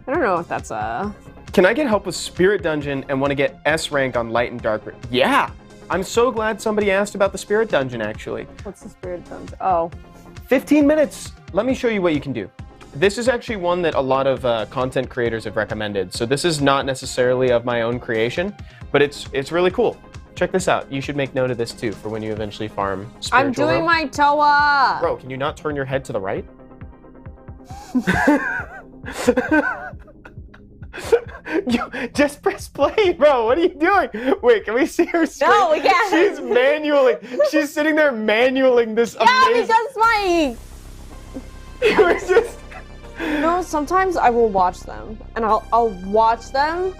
I don't know if that's a. Can I get help with Spirit Dungeon and want to get S rank on Light and Dark? Yeah. I'm so glad somebody asked about the Spirit Dungeon, actually. What's the Spirit Dungeon? Oh. 15 minutes. Let me show you what you can do. This is actually one that a lot of content creators have recommended. So this is not necessarily of my own creation, but it's really cool. Check this out. You should make note of this too for when you eventually farm Spiritual I'm doing Realm. my Toa. Bro, can you not turn your head to the right? You just press play, bro. What are you doing? Wait, can we see her screen? No, we can't. She's manualing. She's sitting there manualing this Yeah, amazing. because my. You were just. You know, sometimes I will watch them, and I'll watch them.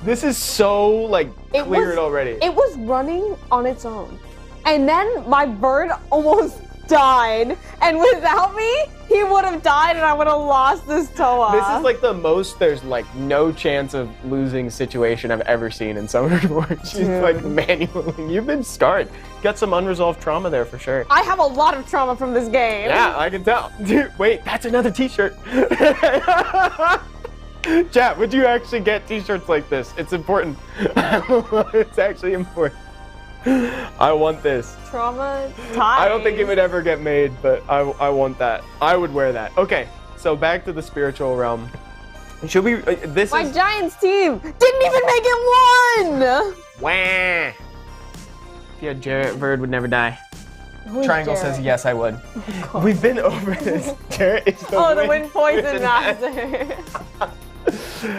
This is so like cleared already. It was running on its own, and then my bird almost died, and without me, he would have died, and I would have lost this Toa. This is like the most there's like no chance of losing situation I've ever seen in Summer Report. She's like manually. You've been scarred. Got some unresolved trauma there for sure. I have a lot of trauma from this game. Yeah, I can tell. Dude, wait, that's another t-shirt. Chat, would you actually get t-shirts like this? It's important. It's actually important. I want this. Trauma time. I don't think it would ever get made, but I want that. I would wear that. Okay, so back to the Spiritual Realm. Should we, My Giants team didn't even make it one! Wah! Yeah, Jarrett Bird would never die. Who's Triangle Jarrett? says yes, I would. We've been over this. Jarrett is the wind poison master.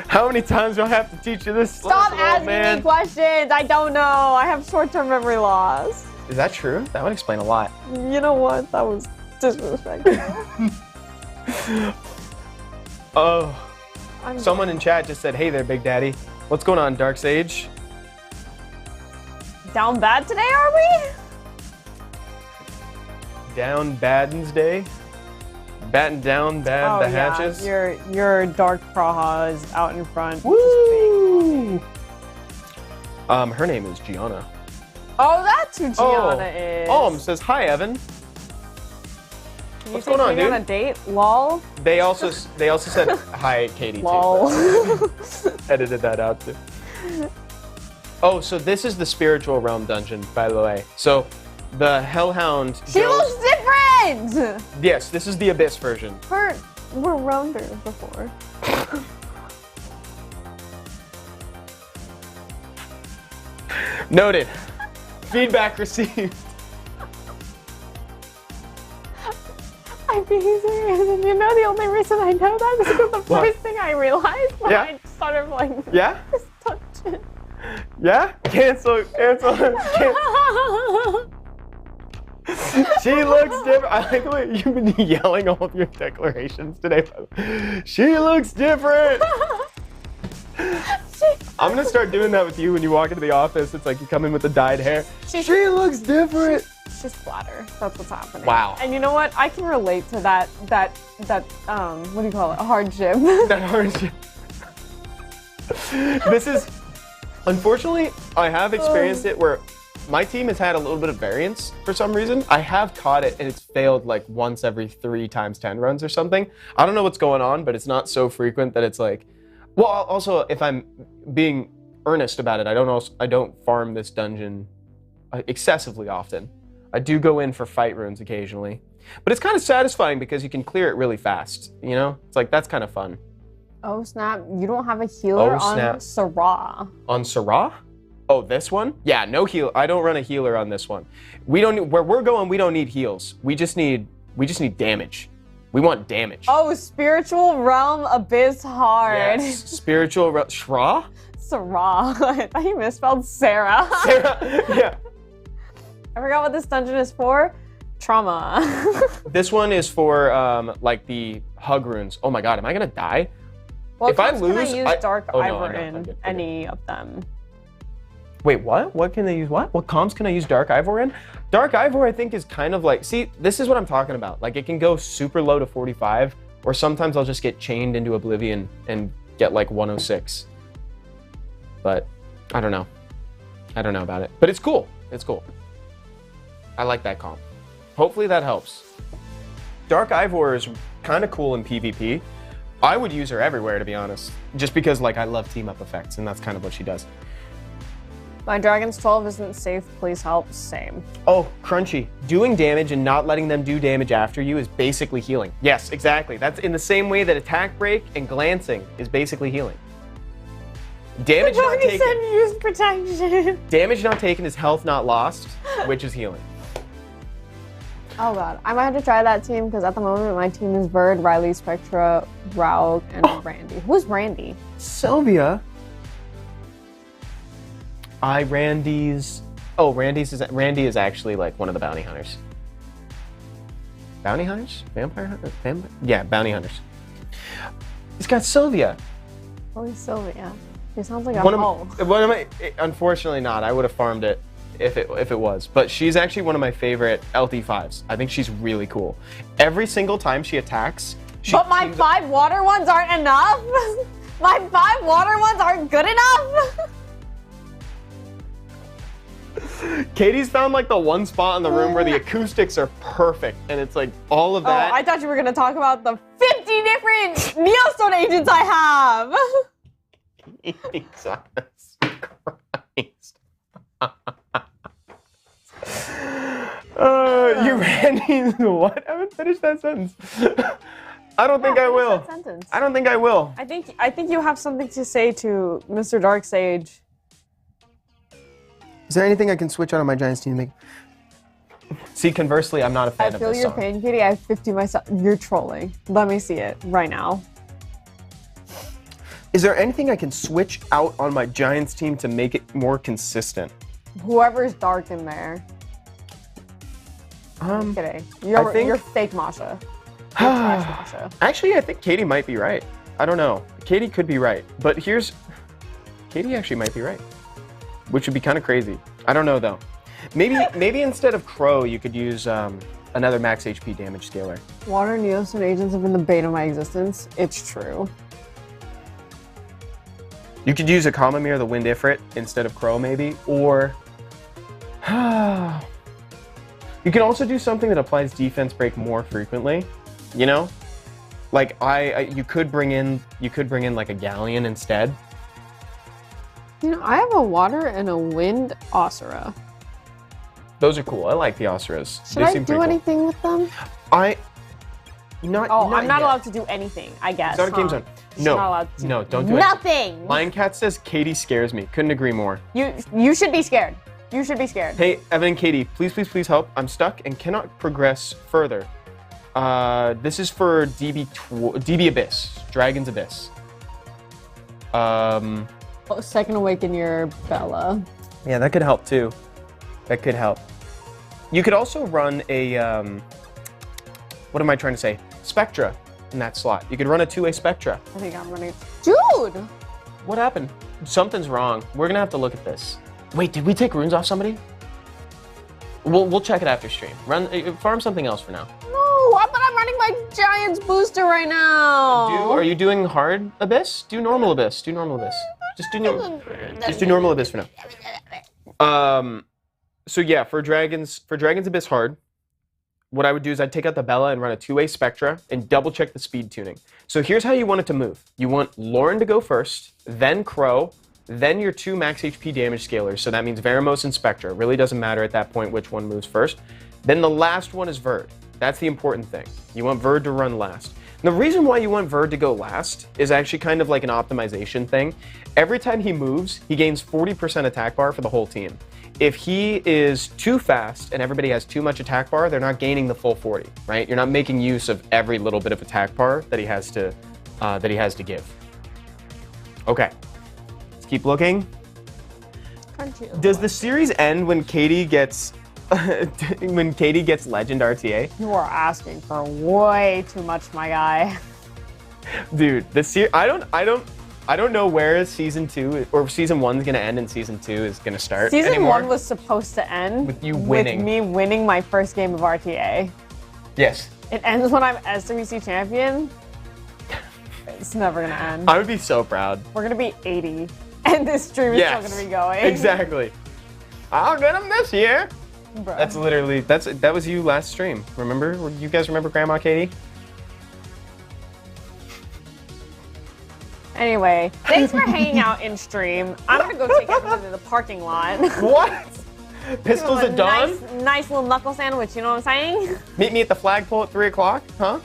How many times do I have to teach you this? Stop little asking man? me questions. I don't know. I have short-term memory loss. Is that true? That would explain a lot. You know what? That was disrespectful. Oh. Someone in chat just said, hey there, Big Daddy. What's going on, Dark Sage? Down bad today, are we? Down Badden's Day? Batten down bad the hatches? Your Dark Praha is out in front. Woo! Her name is Gianna. Oh, that's who Gianna is. Says, hi, Evan. Can you What's say going on, take me dude? on a date? Lol. They also said, hi, Katie, too. Lol. Edited that out, too. Oh, so this is the Spiritual Realm dungeon, by the way. So the Hellhound She looks different! Yes, this is the Abyss version. We're rounder before. Noted. Feedback received. I'm being serious, and you know the only reason I know that is because the first thing I realized when I started playing this dungeon. Yeah? Cancel. She looks different. I like the way you've been yelling all of your declarations today. She looks different. I'm gonna start doing that with you when you walk into the office. It's like you come in with the dyed hair. She looks different. She's flatter. That's what's happening. Wow. And you know what? I can relate to that what do you call it? A hardship. That hardship. This is, unfortunately, I have experienced it where my team has had a little bit of variance for some reason. I have caught it and it's failed like once every 3 times 10 runs or something. I don't know what's going on, but it's not so frequent that it's like, well, also if I'm being earnest about it, I don't farm this dungeon excessively often. I do go in for fight runes occasionally, but it's kind of satisfying because you can clear it really fast. You know, it's like, that's kind of fun. Oh snap, you don't have a healer on Sarah. On Sarah? Oh, this one? Yeah, no heal. I don't run a healer on this one. We don't need, where we're going, we don't need heals. We just need damage. We want damage. Oh, Spiritual Realm Abyss Hard. Yes, Spiritual Realm. Shra? Sarah. I thought you misspelled Sarah. Sarah, yeah. I forgot what this dungeon is for. Trauma. This one is for like the hug runes. Oh my god, am I gonna die? Well, if I lose, can I use Dark no, Ivor I'm in good. any of them? Wait, what? What can they use? What comms can I use Dark Ivor in? Dark Ivor, I think, is kind of like, see, this is what I'm talking about. Like, it can go super low to 45, or sometimes I'll just get chained into Oblivion and get like 106. But I don't know. I don't know about it. But it's cool. It's cool. I like that comp. Hopefully that helps. Dark Ivor is kind of cool in PvP. I would use her everywhere, to be honest. Just because, like, I love team-up effects, and that's kind of what she does. My Dragon's 12 isn't safe. Please help. Same. Oh, Crunchy. Doing damage and not letting them do damage after you is basically healing. Yes, exactly. That's in the same way that attack break and glancing is basically healing. Damage not taken. Said use protection. Damage not taken is health not lost, which is healing. Oh god, I might have to try that team because at the moment my team is Bird, Riley, Spectra, Raug, and Randy. Who's Randy? Sylvia. Randy is actually like one of the bounty hunters. Bounty hunters? Vampire hunters? Yeah, bounty hunters. He's got Sylvia. Oh, he's Sylvia. He sounds like a hoe. Unfortunately not. I would have farmed it if it was. But she's actually one of my favorite LT5s. I think she's really cool. Every single time she attacks, But my 5 water ones aren't enough? My 5 water ones aren't good enough? Katie's found like the one spot in the room where the acoustics are perfect, and it's like all of that. Oh, I thought you were gonna talk about the 50 different Neostone agents I have. Jesus Christ. You Randy, what? I haven't finished that sentence. I don't think I will. I don't think I will. I think you have something to say to Mr. Darksage. Is there anything I can switch out on my Giants team to make? See, conversely, I'm not a fan of this song. I feel your pain, Katie. I have 50 myself. You're trolling. Let me see it right now. Is there anything I can switch out on my Giants team to make it more consistent? Whoever's dark in there. I'm kidding. You're fake Masha. You're trash Masha. Actually, I think Katie might be right. I don't know. Katie could be right. But Katie actually might be right. Which would be kind of crazy. I don't know, though. Maybe instead of Crow, you could use another max HP damage scaler. Water Neostone agents have been the bane of my existence. It's true. You could use a Kamamir, the Wind Ifrit, instead of Crow, maybe. Or... you can also do something that applies defense break more frequently. You know? Like, you could bring in like a Galleon instead. You know, I have a water and a wind Osira. Those are cool. I like the Osiras. Should I do anything with them? I'm not allowed to do anything, I guess. It's not a game zone. No. Not allowed to no, don't do nothing. Lion Cat says Katie scares me. Couldn't agree more. You should be scared. You should be scared. Hey, Evan and Katie, please help. I'm stuck and cannot progress further. This is for DB Abyss, Dragon's Abyss. Second Awaken your Bella. Yeah, that could help too. That could help. You could also run a, what am I trying to say? Spectra in that slot. You could run a 2-way Spectra. I think I'm running. Dude! What happened? Something's wrong. We're gonna have to look at this. Wait, did we take runes off somebody? We'll check it after stream. Farm something else for now. No, but I'm running my Giants booster right now. Are you doing hard Abyss? Do normal Abyss. Do normal Abyss. Just do normal Abyss for now. So yeah, for Dragon's Abyss hard, what I would do is I'd take out the Bella and run a 2-way Spectra and double check the speed tuning. So here's how you want it to move. You want Lauren to go first, then Crow, then your 2 max HP damage scalers. So that means Veramos and Spectra. It really doesn't matter at that point which one moves first. Then the last one is Verd. That's the important thing. You want Verd to run last. And the reason why you want Verd to go last is actually kind of like an optimization thing. Every time he moves, he gains 40% attack bar for the whole team. If he is too fast and everybody has too much attack bar, they're not gaining the full 40, right? You're not making use of every little bit of attack bar that he has to give. Okay, let's keep looking. Does the series end when Katie gets Legend RTA? You are asking for way too much, my guy. Dude, the series. I don't. I don't know where season 2 or season 1's gonna end and season 2 is gonna start. Season anymore. 1 was supposed to end with you winning. With me winning my first game of RTA. Yes. It ends when I'm SWC champion. It's never gonna end. I would be so proud. We're gonna be 80, and this stream is still gonna be going. Exactly. I'll get him this year. Bruh. That's literally that was you last stream. Remember? You guys remember Grandma Katie? Anyway, thanks for hanging out in stream. I'm gonna go take everything to the parking lot. What? Pistols at dawn? Nice little knuckle sandwich, you know what I'm saying? Meet me at the flagpole at 3 o'clock, huh?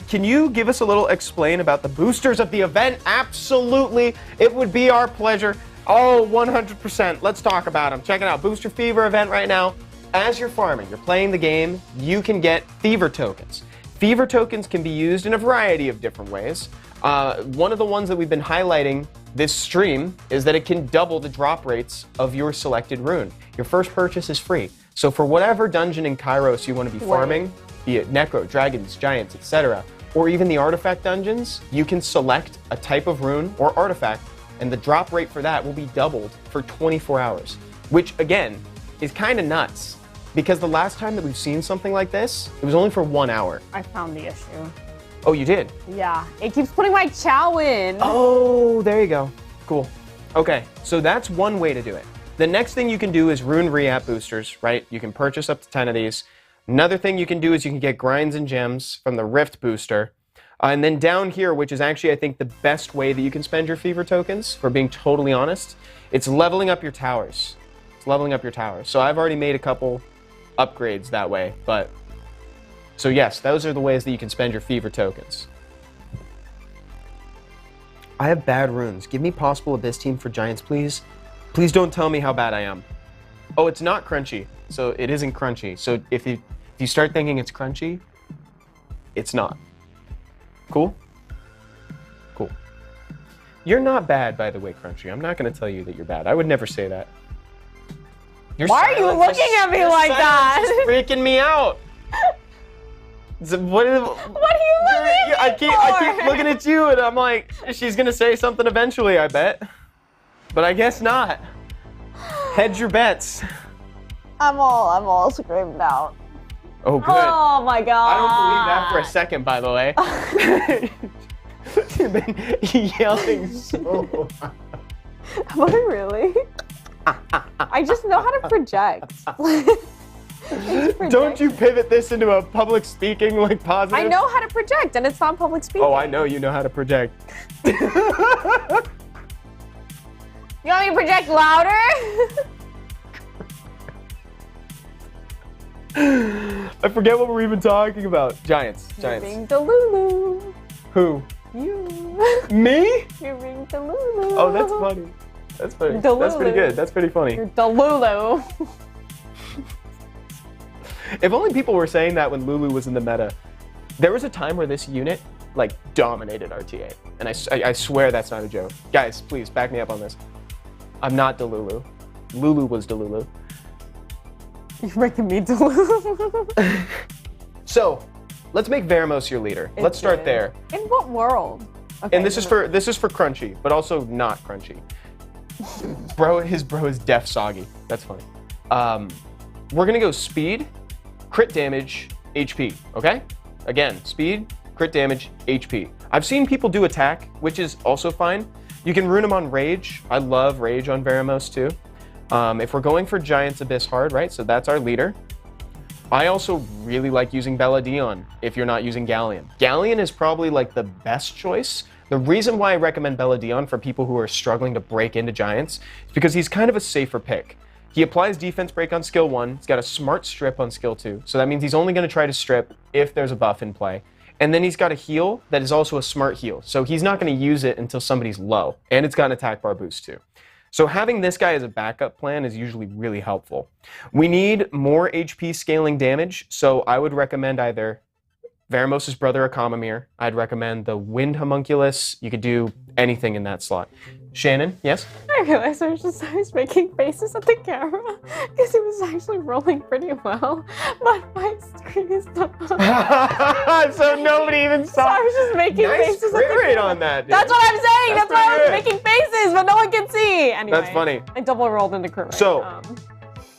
Can you give us a little explain about the boosters of the event? Absolutely, it would be our pleasure. Oh, 100%. Let's talk about them. Check it out. Booster Fever event right now. As you're farming, you're playing the game, you can get Fever tokens. Fever tokens can be used in a variety of different ways. One of the ones that we've been highlighting this stream is that it can double the drop rates of your selected rune. Your first purchase is free. So for whatever dungeon in Kairos you want to be farming, be it Necro, Dragons, Giants, etc., or even the artifact dungeons, you can select a type of rune or artifact, and the drop rate for that will be doubled for 24 hours, which again is kind of nuts, because the last time that we've seen something like this, it was only for 1 hour. I found the issue. Oh, you did? Yeah, it keeps putting my chow in. Oh, there you go. Cool. Okay, so that's one way to do it. The next thing you can do is rune re-app boosters, right? You can purchase up to 10 of these. Another thing you can do is you can get grinds and gems from the Rift booster. And then down here, which is actually, I think, the best way that you can spend your Fever tokens, for being totally honest, it's leveling up your towers. It's leveling up your towers. So I've already made a couple upgrades that way, but... So yes, those are the ways that you can spend your Fever tokens. I have bad runes. Give me possible Abyss team for Giants, please. Please don't tell me how bad I am. Oh, it's not crunchy. So it isn't crunchy. So if you start thinking it's crunchy, it's not. Cool? Cool. You're not bad, by the way, Crunchy. I'm not going to tell you that you're bad. I would never say that. Why are you looking at me like that? It's freaking me out. What are you looking at me I keep looking at you, and I'm like, she's going to say something eventually, I bet. But I guess not. Hedge your bets. I'm all screamed out. Oh, good. Oh my god. I don't believe that for a second, by the way. You've been yelling so hard. Am I really? I just know how to project. Don't you pivot this into a public speaking, like, positive? I know how to project, and it's not public speaking. Oh, I know you know how to project. You want me to project louder? I forget what we're even talking about. Giants. You're being Delulu. Who? You. Me? You're being Delulu. Oh, that's funny. That's funny. Delulu. That's pretty good. That's pretty funny. You're Delulu. If only people were saying that when Lulu was in the meta. There was a time where this unit, like, dominated RTA. And I swear that's not a joke. Guys, please, back me up on this. I'm not Delulu. Lulu was Delulu. You're making me Delulu. So, let's make Veramos your leader. Let's start there. In what world? Okay, And this is for Crunchy, but also not Crunchy. His bro is Def Soggy. That's funny. We're gonna go speed, crit damage, HP, okay? Again, speed, crit damage, HP. I've seen people do attack, which is also fine. You can rune them on Rage. I love Rage on Veramos too. If we're going for Giants Abyss hard, right? So that's our leader. I also really like using Belladion if you're not using Galleon. Galleon is probably like the best choice. The reason why I recommend Belladion for people who are struggling to break into Giants is because he's kind of a safer pick. He applies defense break on skill 1. He's got a smart strip on skill 2. So that means he's only going to try to strip if there's a buff in play. And then he's got a heal that is also a smart heal. So he's not going to use it until somebody's low. And it's got an attack bar boost too. So having this guy as a backup plan is usually really helpful. We need more HP scaling damage. So I would recommend either Veramos's brother Akamamir. I'd recommend the Wind Homunculus. You could do anything in that slot. Shannon, yes? I realized I was making faces at the camera because it was actually rolling pretty well, but my screen is not on. So nobody even So saw. I was just making Nice faces at crit the rate camera. on that, dude. That's what I'm saying. That's why I was pretty making faces, but no one can see. Anyway, That's funny. I double rolled into crit rate. So-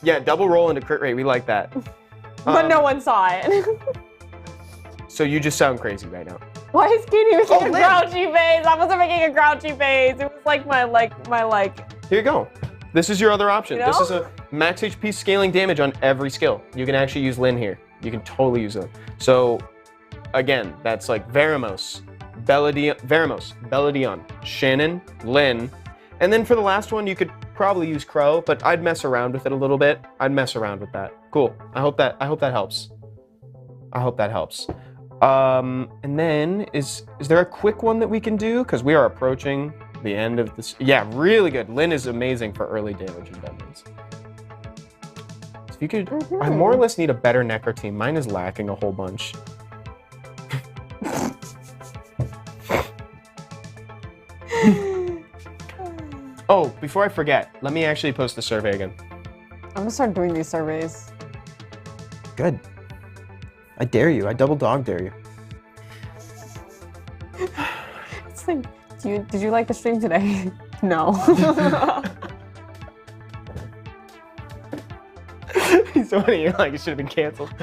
Yeah, double roll into crit rate. We like that. but no one saw it. So you just sound crazy right now. Why is Katie making a Lynn. grouchy face? I wasn't making a grouchy face. It was like my Here you go. This is your other option. You This know? is a max HP scaling damage on every skill. You can actually use Lynn here. You can totally use Lynn. So again, that's like Veramos, Beladion, Shannon, Lynn. And then for the last one, you could probably use Crow, but I'd mess around with it a little bit. I'd mess around with that. Cool. I hope that helps. I hope that helps. And then is there a quick one that we can do? Because we are approaching the end of this. Yeah, really good. Lynn is amazing for early damage in dungeons. So if you could, I more or less need a better Necro team. Mine is lacking a whole bunch. Oh, before I forget, let me actually post the survey again. I'm gonna start doing these surveys. Good. I dare you. I double dog dare you. It's like, did you like the stream today? No. He's so funny. You're like, it should have been canceled.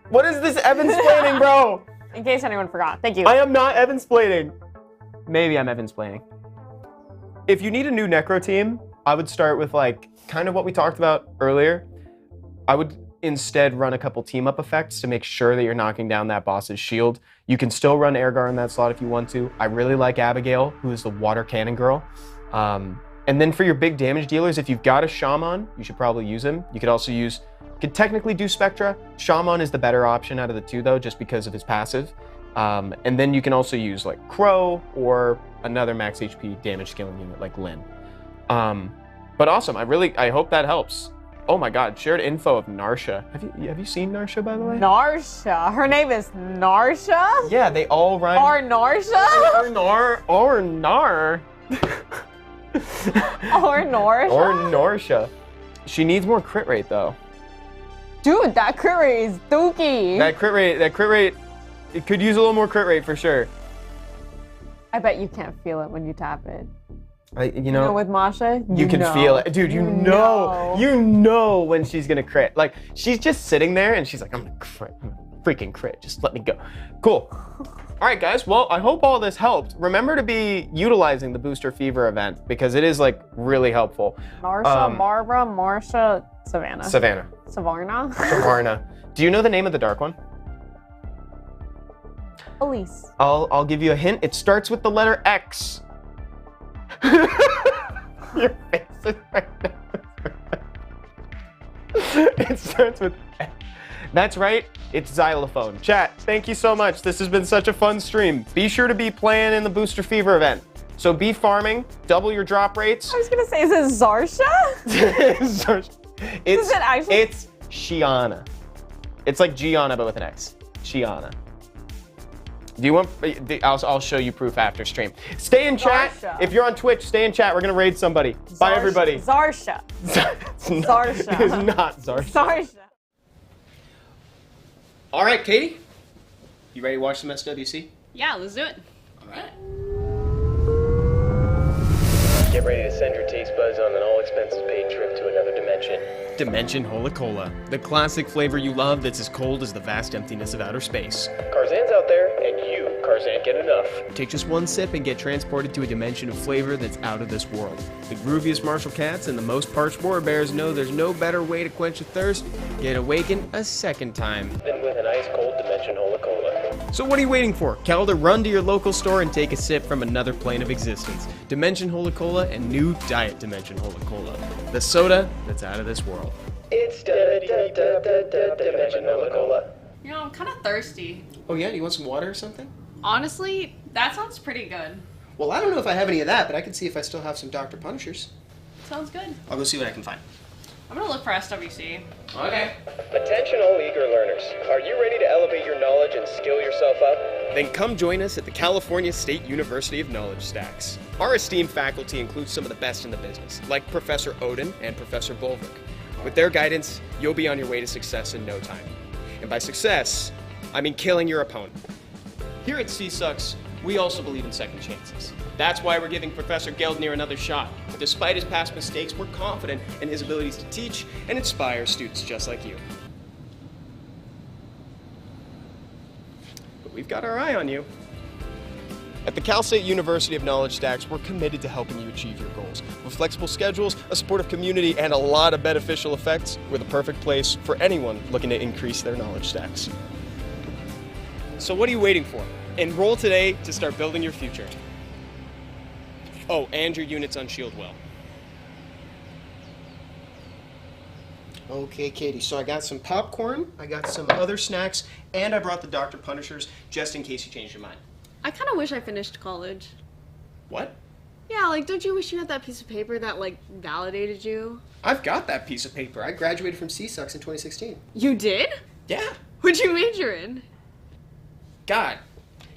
What is this Evan-splaining, bro? In case anyone forgot. Thank you. I am not Evan-splaining. Maybe I'm Evan-splaining. If you need a new Necro team, I would start with like kind of what we talked about earlier. I would instead run a couple team-up effects to make sure that you're knocking down that boss's shield. You can still run Airgar in that slot if you want to. I really like Abigail, who is the water cannon girl. And then for your big damage dealers, if you've got a Shaman, you should probably use him. You could technically do Spectra. Shaman is the better option out of the two though, just because of his passive. And then you can also use like Crow or another max HP damage scaling unit like Lynn. But awesome, I hope that helps. Oh my god, shared info of Narsha. Have you seen Narsha, by the way? Narsha. Her name is Narsha? Yeah, they all rhyme. Or Narsha? Or Nar. Or Narsha? Or Narsha. She needs more crit rate though. Dude, that crit rate is dookie. That crit rate, it could use a little more crit rate for sure. I bet you can't feel it when you tap it. You know, with Masha, you can feel it. Dude, you know when she's gonna crit. Like, she's just sitting there and she's like, I'm gonna crit, I'm gonna freaking crit, just let me go. Cool. All right, guys, well, I hope all this helped. Remember to be utilizing the Booster Fever event because it is like really helpful. Narsha, Barbara, Marsha, Savannah. Savarna. Do you know the name of the dark one? Elise. I'll give you a hint. It starts with the letter X. Your face is right now. It starts with X. That's right, it's Xylophone. Chat, thank you so much. This has been such a fun stream. Be sure to be playing in the Booster Fever event. So be farming, double your drop rates. I was gonna say, is it Zarsha? It's Shiana. It's like Gianna, but with an X. Shiana. Do you want? I'll show you proof after stream. Stay in chat. Zarsha. If you're on Twitch, stay in chat. We're gonna raid somebody. Bye, everybody. Zarsha. Zarsha. It's not Zarsha. Zarsha. All right, Katie, you ready to watch some SWC? Yeah, let's do it. All right. Get ready to send your taste buds on an all-expenses-paid trip to another dimension. Dimension Hola Cola, the classic flavor you love that's as cold as the vast emptiness of outer space. Tarzan's out there, and you, Tarzan, get enough. Take just one sip and get transported to a dimension of flavor that's out of this world. The grooviest martial cats and the most parched war bears know there's no better way to quench a thirst, get awakened a second time. Then with an ice-cold Dimension Hola Cola. So what are you waiting for? Calendar, run to your local store and take a sip from another plane of existence. Dimension Hola Cola and new Diet Dimension Hola Cola. The soda that's out of this world. It's Dimension Hola Cola. You know, I'm kind of thirsty. Oh yeah, you want some water or something? Honestly, that sounds pretty good. Well, I don't know if I have any of that, but I can see if I still have some Dr. Punishers. Sounds good. I'll go see what I can find. I'm gonna look for SWC. Okay. Attention all eager learners. Are you ready to elevate your knowledge and skill yourself up? Then come join us at the California State University of Knowledge Stacks. Our esteemed faculty includes some of the best in the business, like Professor Odin and Professor Bolvik. With their guidance, you'll be on your way to success in no time. And by success, I mean killing your opponent. Here at CSUX, we also believe in second chances. That's why we're giving Professor Geldner another shot. Despite his past mistakes, we're confident in his abilities to teach and inspire students just like you. But we've got our eye on you. At the Cal State University of Knowledge Stacks, we're committed to helping you achieve your goals. With flexible schedules, a supportive community, and a lot of beneficial effects, we're the perfect place for anyone looking to increase their knowledge stacks. So what are you waiting for? Enroll today to start building your future. Oh, and your unit's unshielded well. Okay, Katie, so I got some popcorn, I got some other snacks, and I brought the Dr. Punishers just in case you changed your mind. I kind of wish I finished college. What? Yeah, like, don't you wish you had that piece of paper that, like, validated you? I've got that piece of paper. I graduated from CSUX in 2016. You did? Yeah. What'd you major in? God,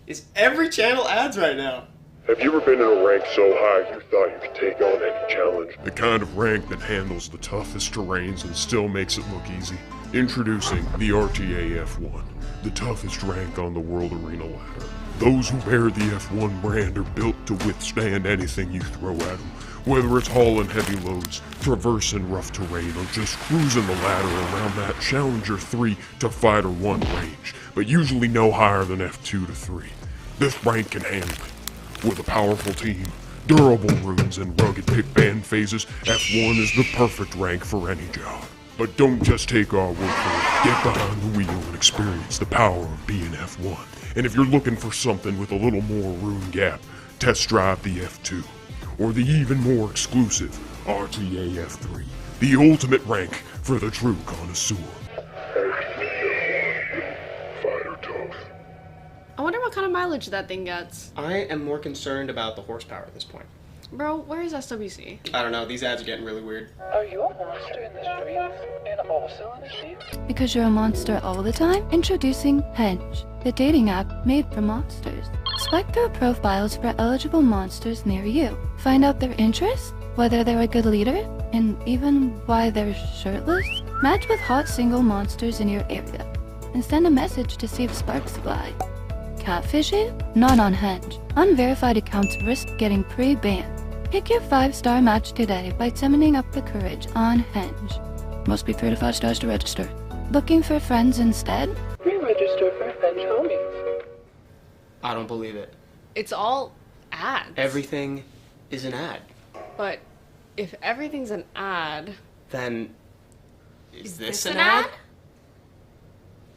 is every channel ads right now? Have you ever been in a rank so high you thought you could take on any challenge? The kind of rank that handles the toughest terrains and still makes it look easy. Introducing the RTA F1, the toughest rank on the World Arena ladder. Those who bear the F1 brand are built to withstand anything you throw at them, whether it's hauling heavy loads, traversing rough terrain, or just cruising the ladder around that Challenger 3 to Fighter 1 range, but usually no higher than F2 to 3. This rank can handle it. With a powerful team, durable runes, and rugged pick band phases, F1 is the perfect rank for any job. But don't just take our word for it. Get behind the wheel and experience the power of being F1. And if you're looking for something with a little more rune gap, test drive the F2. Or the even more exclusive RTA F3. The ultimate rank for the true connoisseur. Fighter tough. I wonder what kind of mileage that thing gets. I am more concerned about the horsepower at this point. Bro, where is SWC? I don't know, these ads are getting really weird. Are you a monster in the streets and also in the sheets? Because you're a monster all the time? Introducing Henge, the dating app made for monsters. Swipe through profiles for eligible monsters near you. Find out their interests, whether they're a good leader, and even why they're shirtless. Match with hot single monsters in your area, and send a message to see if sparks fly. Catfishing? Not on Henge. Unverified accounts risk getting pre-banned. Pick your 5-star match today by summoning up the courage on Henge. Must be 3 to 5 stars to register. Looking for friends instead? Re-register for Henge homies. I don't believe it. It's all ads. Everything is an ad. But if everything's an ad... Then, is this an ad? ad?